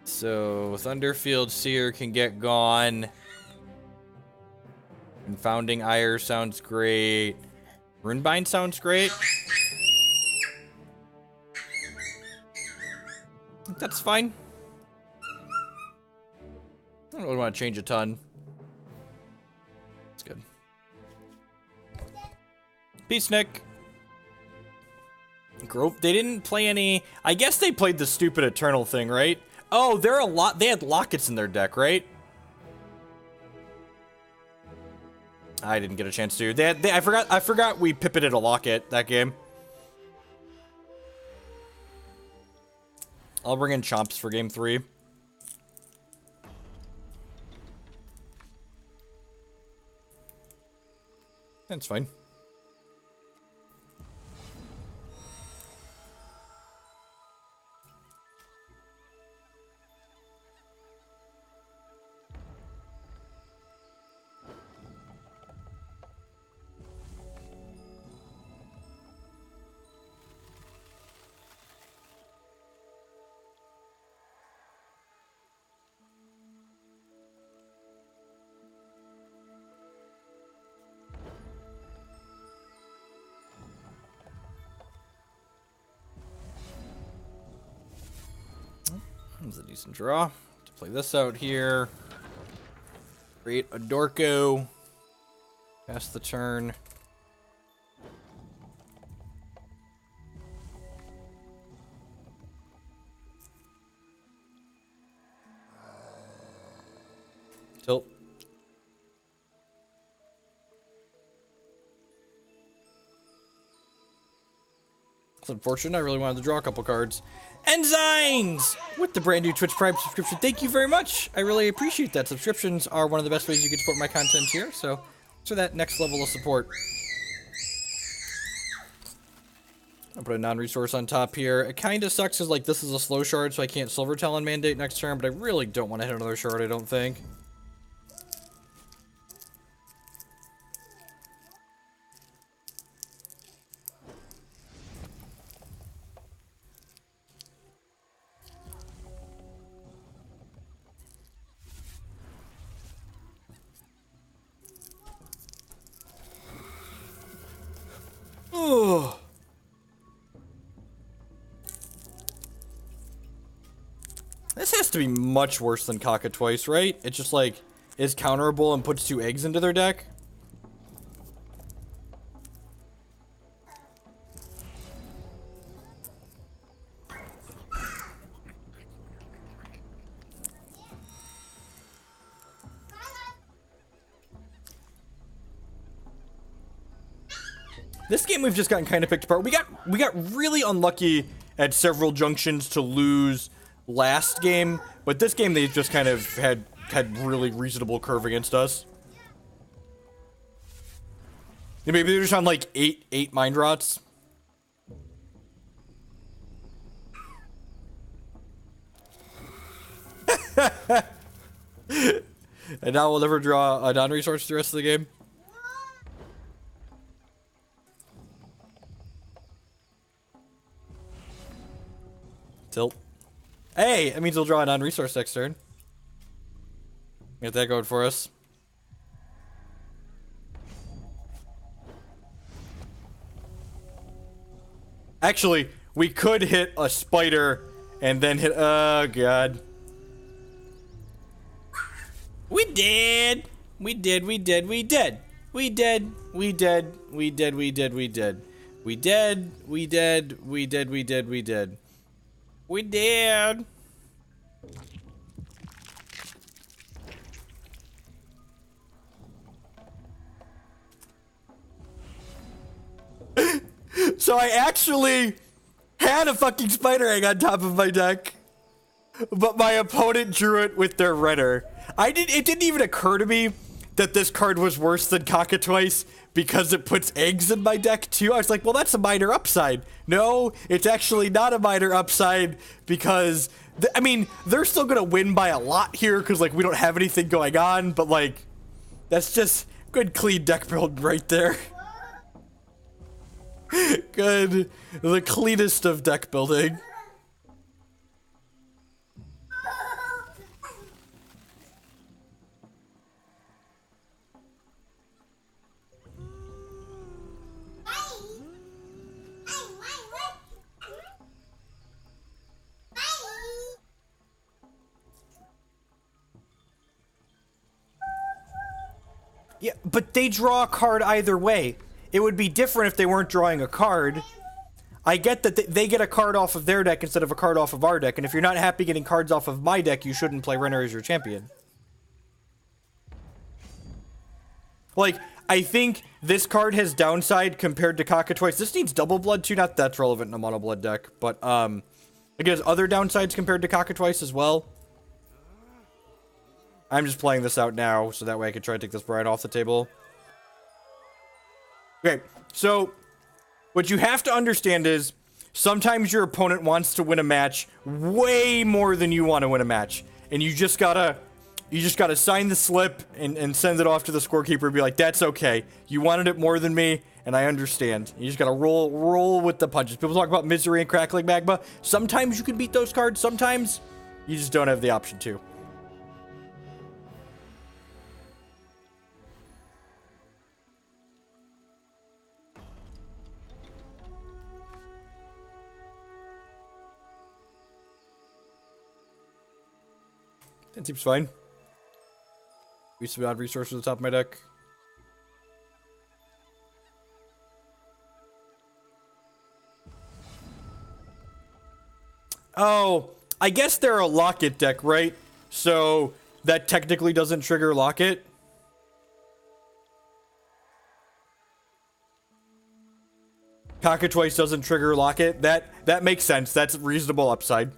S1: So, Thunderfield Seer can get gone. Confounding Ire sounds great. Runebind sounds great. That's fine. I don't really want to change a ton. It's good. Peace, Nick. Grove, they didn't play any. I guess they played the stupid Eternal thing, right? Oh, they're a lot. They had Lockets in their deck, right? I didn't get a chance to. I forgot we Pippited a Locket that game. I'll bring in Chomps for game 3. That's fine. That was a decent draw. To play this out here. Create a Dorko. Pass the turn. Tilt. It's unfortunate. I really wanted to draw a couple cards. Enzymes! With the brand new Twitch Prime subscription. Thank you very much. I really appreciate that. Subscriptions are one of the best ways you can support my content here. So that next level of support. I'll put a non-resource on top here. It kind of sucks because, like, this is a slow shard, so I can't Silver Talon mandate next turn, but I really don't want to hit another shard, I don't think. Oh. This has to be much worse than Cockatrice, right? It's just like, is counterable and puts 2 eggs into their deck. This game we've just gotten kind of picked apart. We got really unlucky at several junctions to lose last game, but this game they've just kind of had really reasonable curve against us. Maybe they're just on like eight mind rots. And now we'll never draw a non-resource the rest of the game. Tilt. Hey, that means we'll draw a non-resource next turn. Get that going for us. Actually, we could hit a spider and then hit. Oh god. We did. We did. We did. We did. We did. We did. We did. We did. We did. We did. We did. We did. We did. We did. We did. So I actually had a fucking spider egg on top of my deck, but my opponent drew it with their redder. It didn't even occur to me that this card was worse than Cockatrice because it puts eggs in my deck too. I was like, well, that's a minor upside. No, it's actually not a minor upside because, I mean, they're still going to win by a lot here because, like, we don't have anything going on, but, like, that's just good, clean deck build right there. Good. The cleanest of deck building. Yeah, but they draw a card either way. It would be different if they weren't drawing a card. I get that they get a card off of their deck instead of a card off of our deck, and if you're not happy getting cards off of my deck, you shouldn't play Renner as your champion. Like, I think this card has downside compared to Cockatrice. This needs double blood too, not that's relevant in a mono blood deck, but it has other downsides compared to Cockatrice as well. I'm just playing this out now, so that way I can try to take this bride off the table. Okay, so what you have to understand is sometimes your opponent wants to win a match way more than you want to win a match, and you just gotta sign the slip and send it off to the scorekeeper and be like, that's okay. You wanted it more than me, and I understand. You just gotta roll with the punches. People talk about misery and crackling magma. Sometimes you can beat those cards. Sometimes you just don't have the option to. That seems fine. Use some odd resources at the top of my deck. Oh, I guess they're a locket deck, right? So That technically doesn't trigger Locket. Cockatrice doesn't trigger Locket. That makes sense. That's reasonable upside.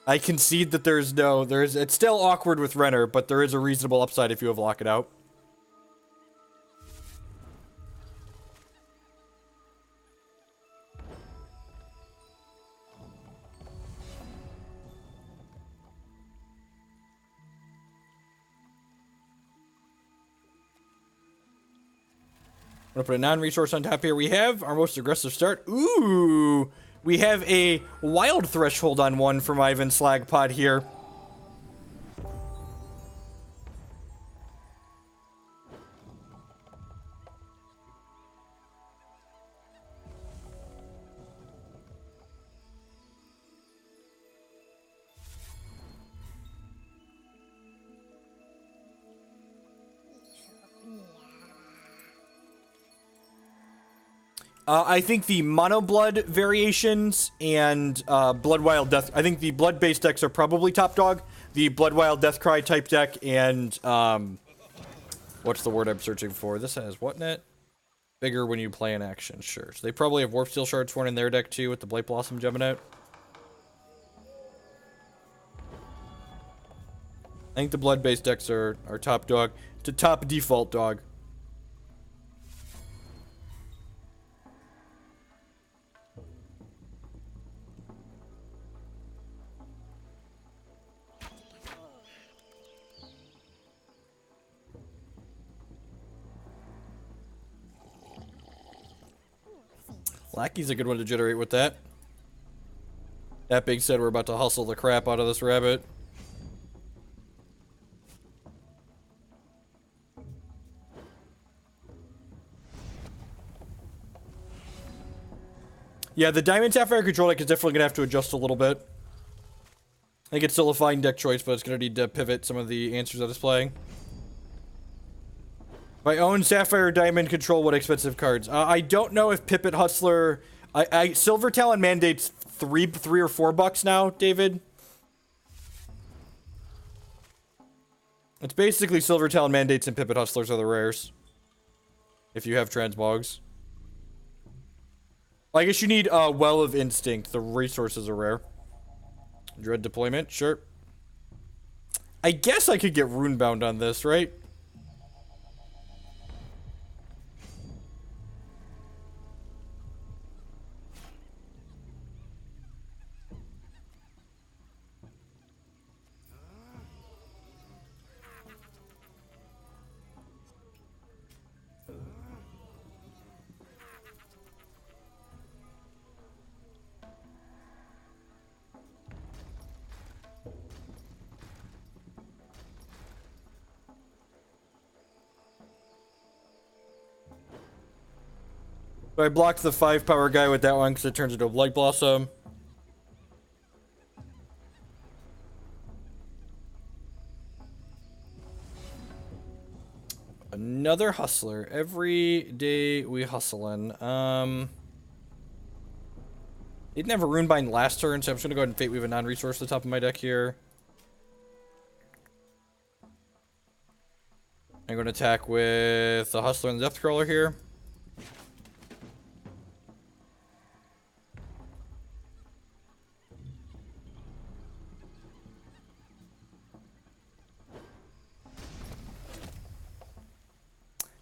S1: I concede that it's still awkward with Renner, but there is a reasonable upside if you have Locket out. I'm gonna put a non-resource on top here. We have our most aggressive start. Ooh! We have a wild threshold on one from Ivan Slagpod here. I think the Mono Blood variations and Blood Wild Death... I think the Blood-based decks are probably top dog. The Blood Wild Deathcry type deck and... what's the word I'm searching for? This has what net? Bigger when you play in action, sure. So they probably have Warpsteel Shardsworn in their deck too with the Blight Blossom Geminate. I think the Blood-based decks are top dog. To top default dog. Lackey's a good one to generate with that. That being said, we're about to hustle the crap out of this rabbit. Yeah, the Diamond Sapphire control deck is definitely going to have to adjust a little bit. I think it's still a fine deck choice, but it's going to need to pivot some of the answers that it's playing. If I own Sapphire Diamond control, what expensive cards? I don't know if Pippit Hustler... Silver Talon mandates three or $4 now, David. It's basically Silver Talon mandates and Pippit Hustlers are the rares. If you have Transmogs. I guess you need Well of Instinct. The resources are rare. Dread Deployment, sure. I guess I could get Runebound on this, right? So I blocked the 5 power guy with that one because it turns into a Blight Blossom. Another Hustler. Every day we hustling. Didn't have a Runebind last turn, so I'm just gonna go ahead and Fate Weave a non-resource at the top of my deck here. I'm gonna attack with the Hustler and the Deathcrawler here.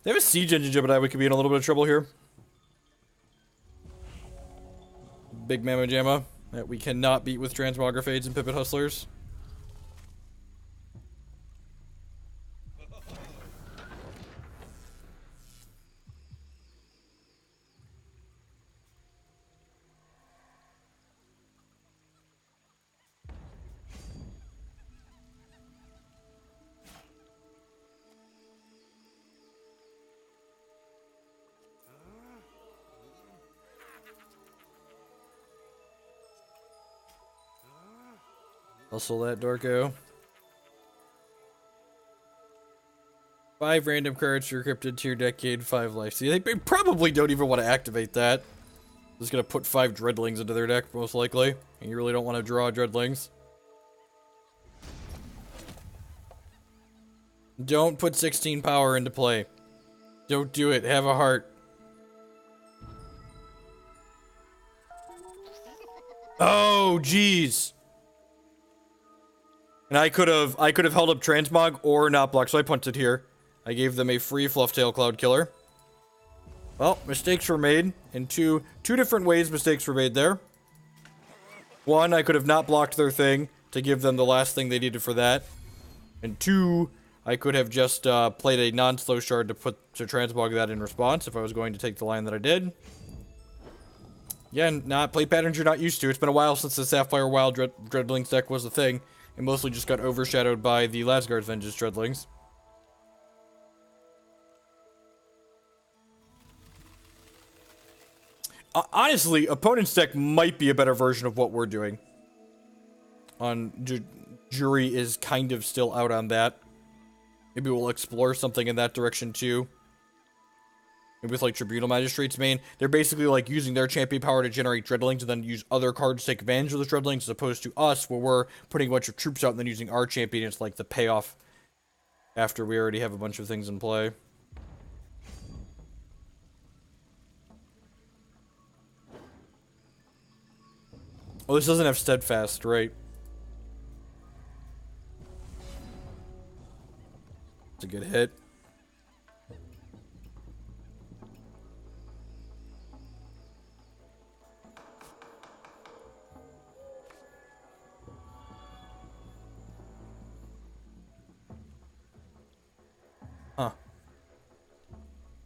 S1: They have a Siege Engine Gemini, we could be in a little bit of trouble here. Big Mamma Jamma that we cannot beat with Transmogrifades and Pippit Hustlers. Hustle that, Dorko. 5 random cards to encrypted to your deck, gain 5 life. See, they probably don't even want to activate that. Just gonna put 5 Dreadlings into their deck, most likely. And you really don't want to draw Dreadlings. Don't put 16 power into play. Don't do it. Have a heart. Oh, jeez. And I could have held up Transmog or not blocked, so I punted here. I gave them a free Flufftail Cloud Killer. Well, mistakes were made in two different ways. Mistakes were made there. One, I could have not blocked their thing to give them the last thing they needed for that. And two, I could have just played a non-slow shard to transmog that in response if I was going to take the line that I did. Again, not play patterns you're not used to. It's been a while since the Sapphire Wild Dreadlings deck was a thing. It mostly just got overshadowed by the Lasgard's Vengeance Dreadlings. Honestly, opponent's deck might be a better version of what we're doing. Jury is kind of still out on that. Maybe we'll explore something in that direction too. Maybe with like Tribunal Magistrate's main, they're basically like using their champion power to generate Dreadlings and then use other cards to take advantage of those Dreadlings, as opposed to us where we're putting a bunch of troops out and then using our champion. It's like the payoff after we already have a bunch of things in play. Oh, this doesn't have Steadfast, right? It's a good hit. Huh.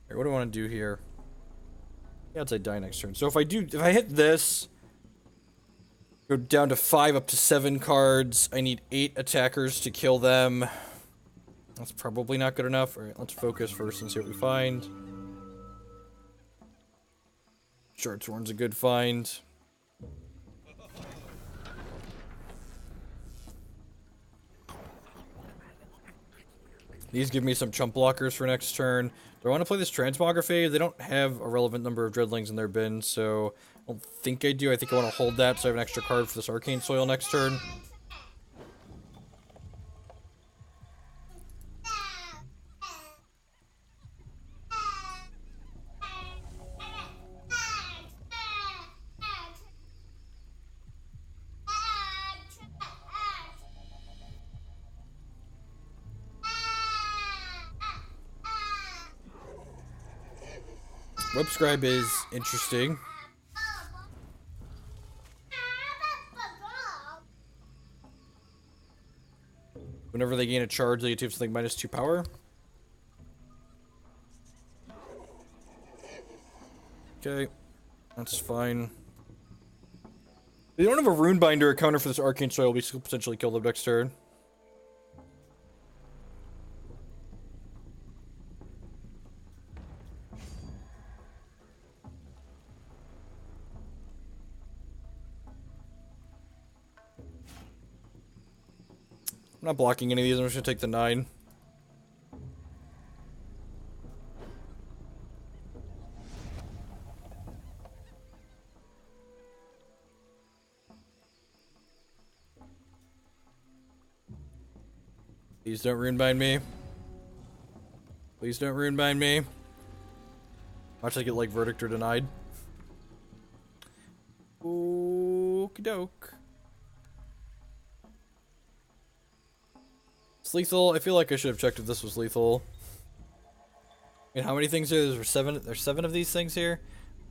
S1: Alright, what do I want to do here? Yeah, I'd say die next turn. So if I hit this, go down to 5 up to 7 cards. I need 8 attackers to kill them. That's probably not good enough. Alright, let's focus first and see what we find. Shardsworn's a good find. These give me some chump blockers for next turn. Do I want to play this Transmogrifade? They don't have a relevant number of Dreadlings in their bin, so I don't think I do. I think I want to hold that so I have an extra card for this Arcane Soil next turn. Webscribe is interesting. Whenever they gain a charge, they get to have something -2 power. Okay, that's fine. They don't have a Runebind or a counter for this Arcane Soil. We could potentially kill them next turn. I'm not blocking any of these. I'm just gonna take the 9. Please don't Runebind me. Please don't Runebind me. Watch I get like verdict or denied. Okie doke. It's lethal. I feel like I should have checked if this was lethal. I mean, how many things are there? There's 7 of these things here.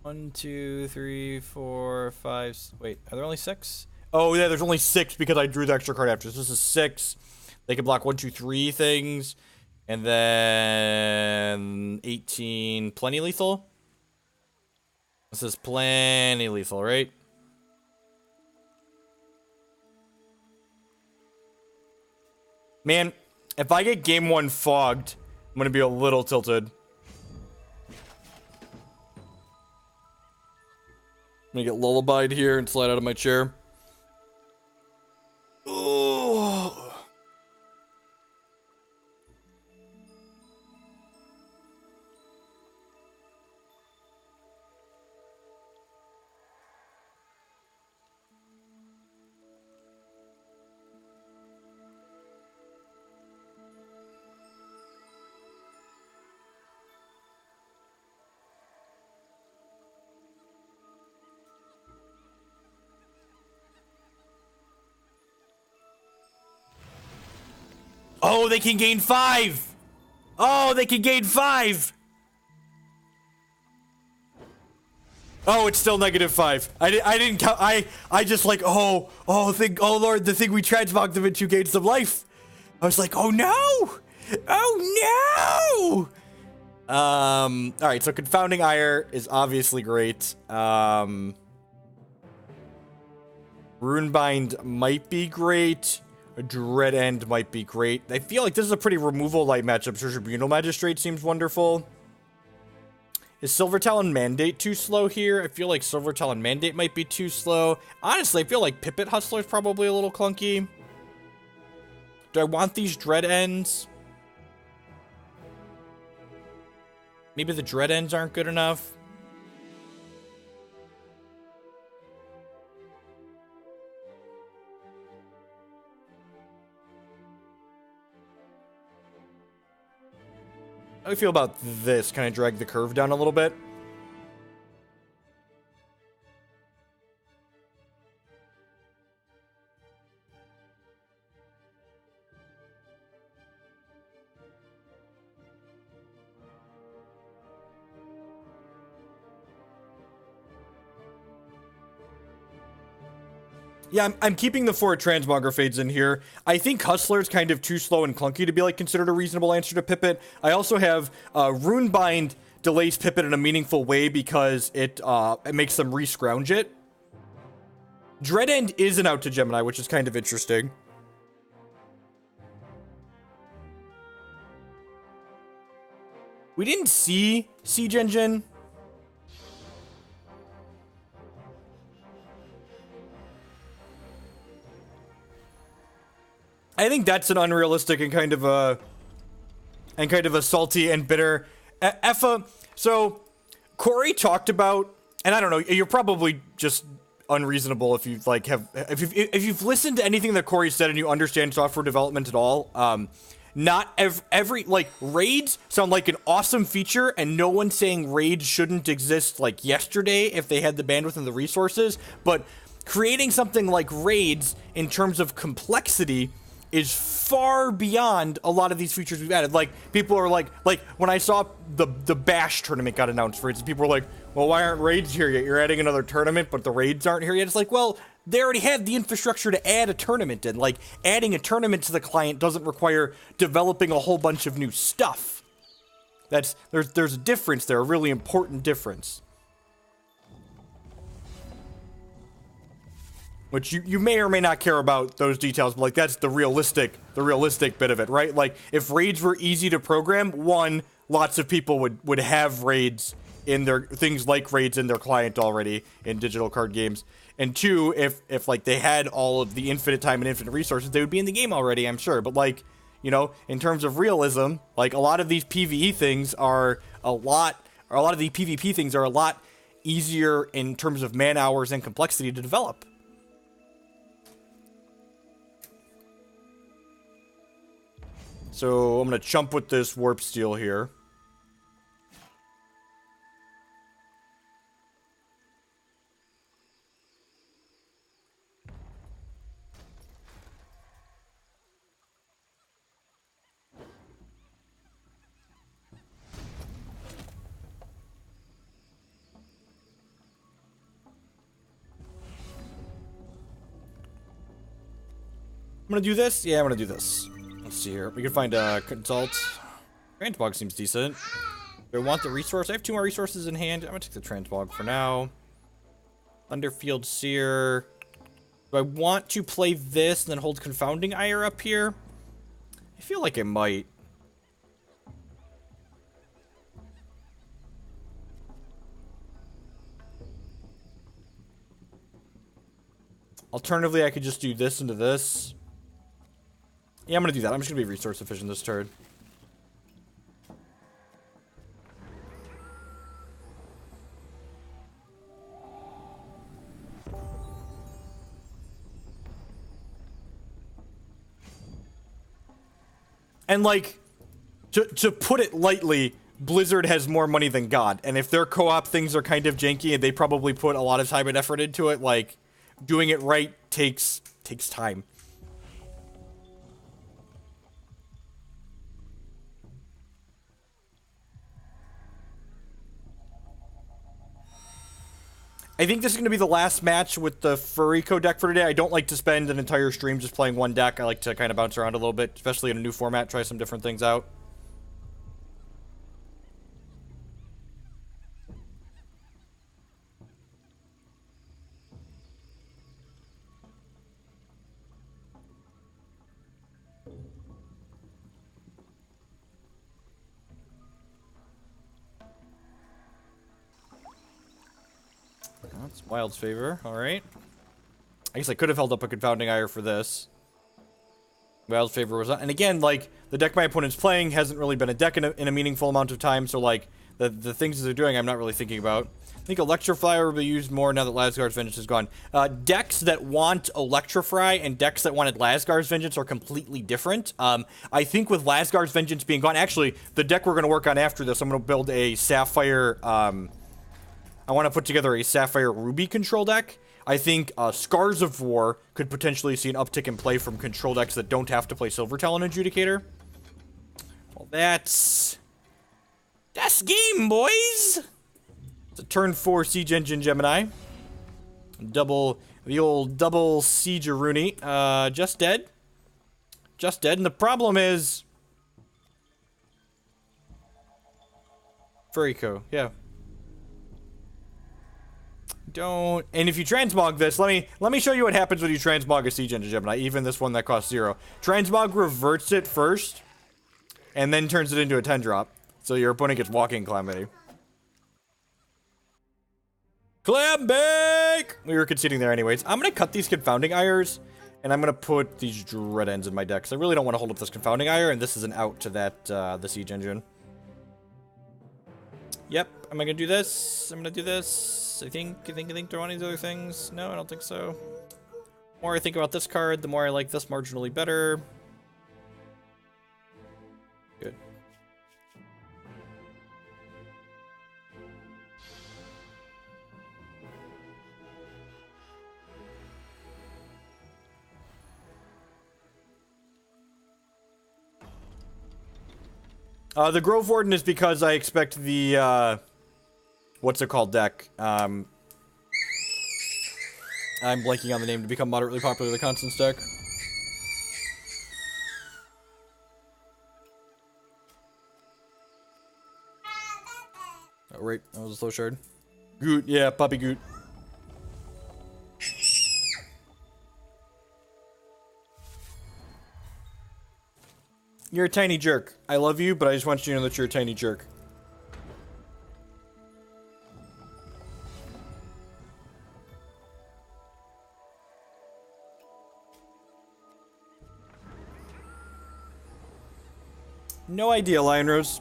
S1: 1, 2, 3, 4, 5. Wait, are there only 6? Oh yeah, there's only 6 because I drew the extra card after. So this is 6. They can block 1, 2, 3 things, and then 18. Plenty lethal. This is plenty lethal, right? Man, if I get game 1 fogged, I'm gonna be a little tilted. I'm gonna get lullabied here and slide out of my chair. Oh. Oh, they can gain 5! Oh, they can gain 5! Oh, it's still -5. I didn't count. I just like, oh Lord, the thing we transmogged them into gained some life. I was like, oh no! Oh no! Alright, so Confounding Ire is obviously great. Runebind might be great. Dread End might be great. I feel like this is a pretty removal light matchup, so Tribunal Magistrate seems wonderful. Is Silver Talon Mandate too slow here? I feel like Silver Talon Mandate might be too slow. Honestly, I feel like Pippit Hustler is probably a little clunky. Do I want these Dread Ends? Maybe the Dread Ends aren't good enough. How do you feel about this? Can I drag the curve down a little bit? Yeah, I'm keeping the 4 Transmogrifades in here. I think Hustler's kind of too slow and clunky to be like considered a reasonable answer to Pippit. I also have Runebind delays Pippit in a meaningful way because it makes them re-scrounge it. Dread End isn't out to Gemini, which is kind of interesting. We didn't see Siege Engine. I think that's an unrealistic and kind of a salty and bitter Effa. So Corey talked about, and I don't know, you're probably just unreasonable if you've like if you've listened to anything that Corey said and you understand software development at all. Not every like raids sound like an awesome feature, and no one's saying raids shouldn't exist like yesterday if they had the bandwidth and the resources. But creating something like raids in terms of complexity is far beyond a lot of these features we've added. Like, people are like when I saw the Bash tournament got announced, for instance, people were like, well, why aren't raids here yet? You're adding another tournament, but the raids aren't here yet. It's like, well, they already have the infrastructure to add a tournament in. Like, adding a tournament to the client doesn't require developing a whole bunch of new stuff. There's a difference there, a really important difference. Which you may or may not care about those details, but like that's the realistic bit of it, right? Like, if raids were easy to program, one, lots of people would have raids in their things like raids in their client already in digital card games. And two, if like they had all of the infinite time and infinite resources, they would be in the game already, I'm sure. But like, you know, in terms of realism, like a lot of these PvE things are a lot of the PvP things are a lot easier in terms of man hours and complexity to develop. So I'm gonna chump with this Warpsteel here. I'm gonna do this? Yeah, I'm gonna do this. Let's see here. We can find a Consult. Transmog seems decent. Do I want the resource? I have 2 more resources in hand. I'm gonna take the Transmog for now. Thunderfield Seer. Do I want to play this and then hold Confounding Ire up here? I feel like I might. Alternatively, I could just do this into this. Yeah, I'm gonna do that. I'm just gonna be resource efficient this turn. And like, to put it lightly, Blizzard has more money than God. And if their co-op things are kind of janky and they probably put a lot of time and effort into it, like, doing it right takes time. I think this is going to be the last match with the Furiko deck for today. I don't like to spend an entire stream just playing one deck. I like to kind of bounce around a little bit, especially in a new format, try some different things out. That's Wild's Favor, alright. I guess I could have held up a Confounding Ire for this. Wild's Favor was not, and again, like, the deck my opponent's playing hasn't really been a deck in a meaningful amount of time, so, like, the things that they're doing I'm not really thinking about. I think Electrify will be used more now that Lasgar's Vengeance is gone. Decks that want Electrify and decks that wanted Lasgar's Vengeance are completely different. I think with Lasgar's Vengeance being gone, actually, the deck we're going to work on after this, I'm going to build a Sapphire, I want to put together a Sapphire Ruby control deck. I think Scars of War could potentially see an uptick in play from control decks that don't have to play Silver Talon Adjudicator. Well, that's game, boys! It's a turn 4 Siege Engine Gemini. The old double Siege Rooney. Just dead. Just dead. And the problem is... Furiko, yeah. Don't, and if you transmog this, let me show you what happens when you transmog a Siege Engine Gemini, even this one that costs 0. Transmog reverts it first, and then turns it into a 10-drop, so your opponent gets Walking Calamity. Clambake! We were conceding there anyways. I'm gonna cut these Confounding Ires, and I'm gonna put these Dread Ends in my deck, because I really don't want to hold up this Confounding Ire, and this is an out to that, the Siege Engine. Yep, am I gonna do this? I'm gonna do this. I think they're one of these other things. No, I don't think so. The more I think about this card, the more I like this marginally better. Good. The Grove Warden is because I expect the, what's it called deck? I'm blanking on the name to become moderately popular, the Constance deck. Oh, right, that was a slow shard. Goot, yeah, puppy Goot. You're a tiny jerk. I love you, but I just want you to know that you're a tiny jerk. No idea, Lion Rose.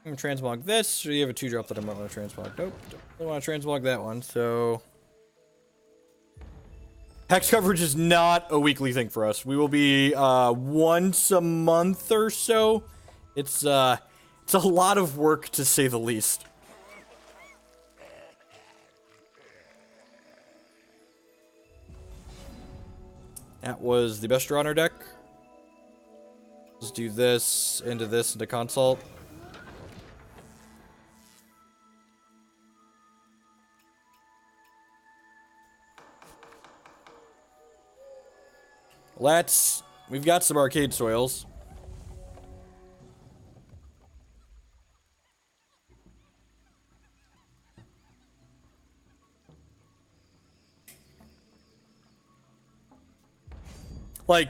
S1: I'm gonna transmog this, or you have a 2-drop that I might want to transmog. Nope, don't want to transmog that one, so... Hex coverage is not a weekly thing for us. We will be, once a month or so. It's a lot of work, to say the least. That was the best draw on our deck. Let's do this, into Consult. We've got some Arcane Soils. Like,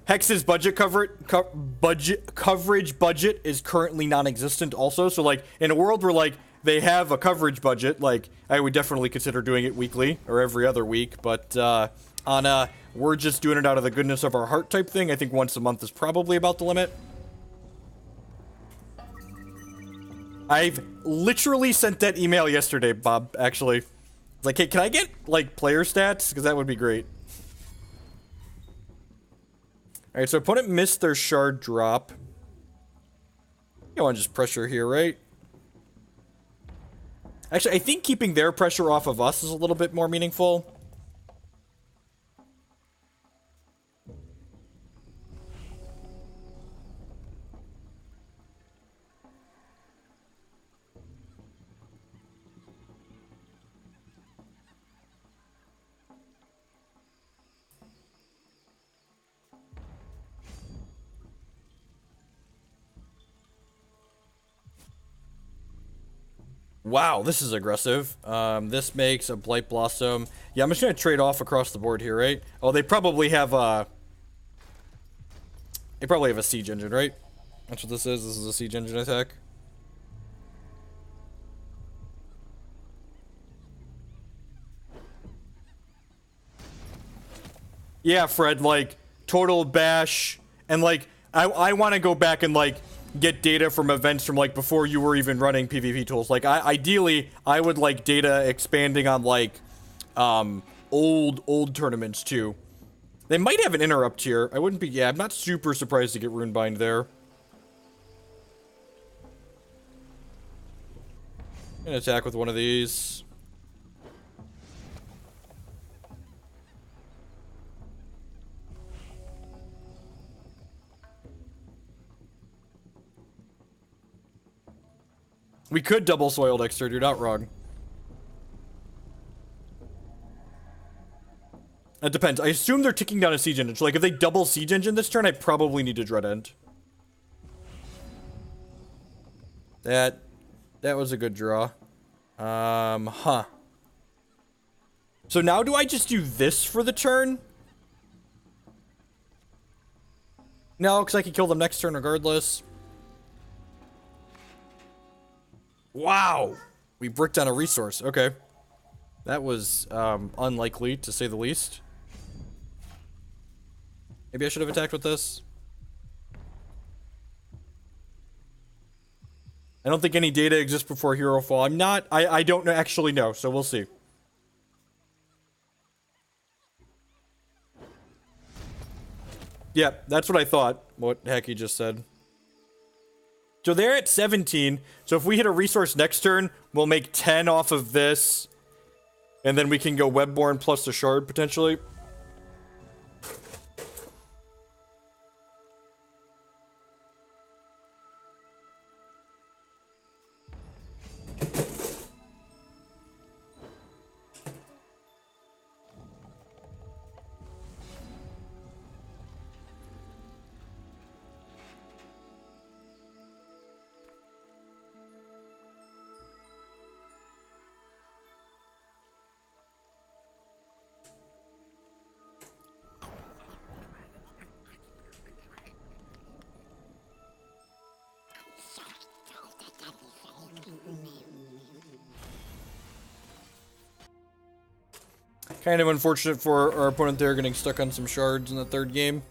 S1: Hex's coverage budget is currently non-existent also, so like, in a world where like, they have a coverage budget, like, I would definitely consider doing it weekly, or every other week, but, on a, we're just doing it out of the goodness of our heart type thing, I think once a month is probably about the limit. I've literally sent that email yesterday, Bob, actually. It's like, hey, can I get, like, player stats? Because that would be great. Alright, so opponent missed their shard drop. You want to just pressure here, right? Actually, I think keeping their pressure off of us is a little bit more meaningful. Wow, this is aggressive. This makes a Blight Blossom. Yeah, I'm just gonna trade off across the board here, right? Oh, they probably have a siege engine, right? That's what this is. This is a siege engine attack. Yeah, Fred, like, total bash, and like, I want to go back and like, get data from events from like, before you were even running PvP tools. Like, ideally, I would like data expanding on like, old tournaments too. They might have an interrupt here. I wouldn't be, yeah, I'm not super surprised to get Runebind there. I'm gonna attack with one of these. We could double soil next turn, you're not wrong. It depends. I assume they're ticking down a siege engine. So, like, if they double siege engine this turn, I probably need to dread end. That was a good draw. Huh. So now do I just do this for the turn? No, because I can kill them next turn regardless. Wow! We bricked on a resource. Okay. That was, unlikely, to say the least. Maybe I should have attacked with this. I don't think any data exists before Hero Fall. I don't actually know, so we'll see. Yeah, that's what I thought, what Hacky just said. So they're at 17, so if we hit a resource next turn, we'll make 10 off of this. And then we can go Webborn plus the Shard, potentially. Kind of unfortunate for our opponent there getting stuck on some shards in the third game.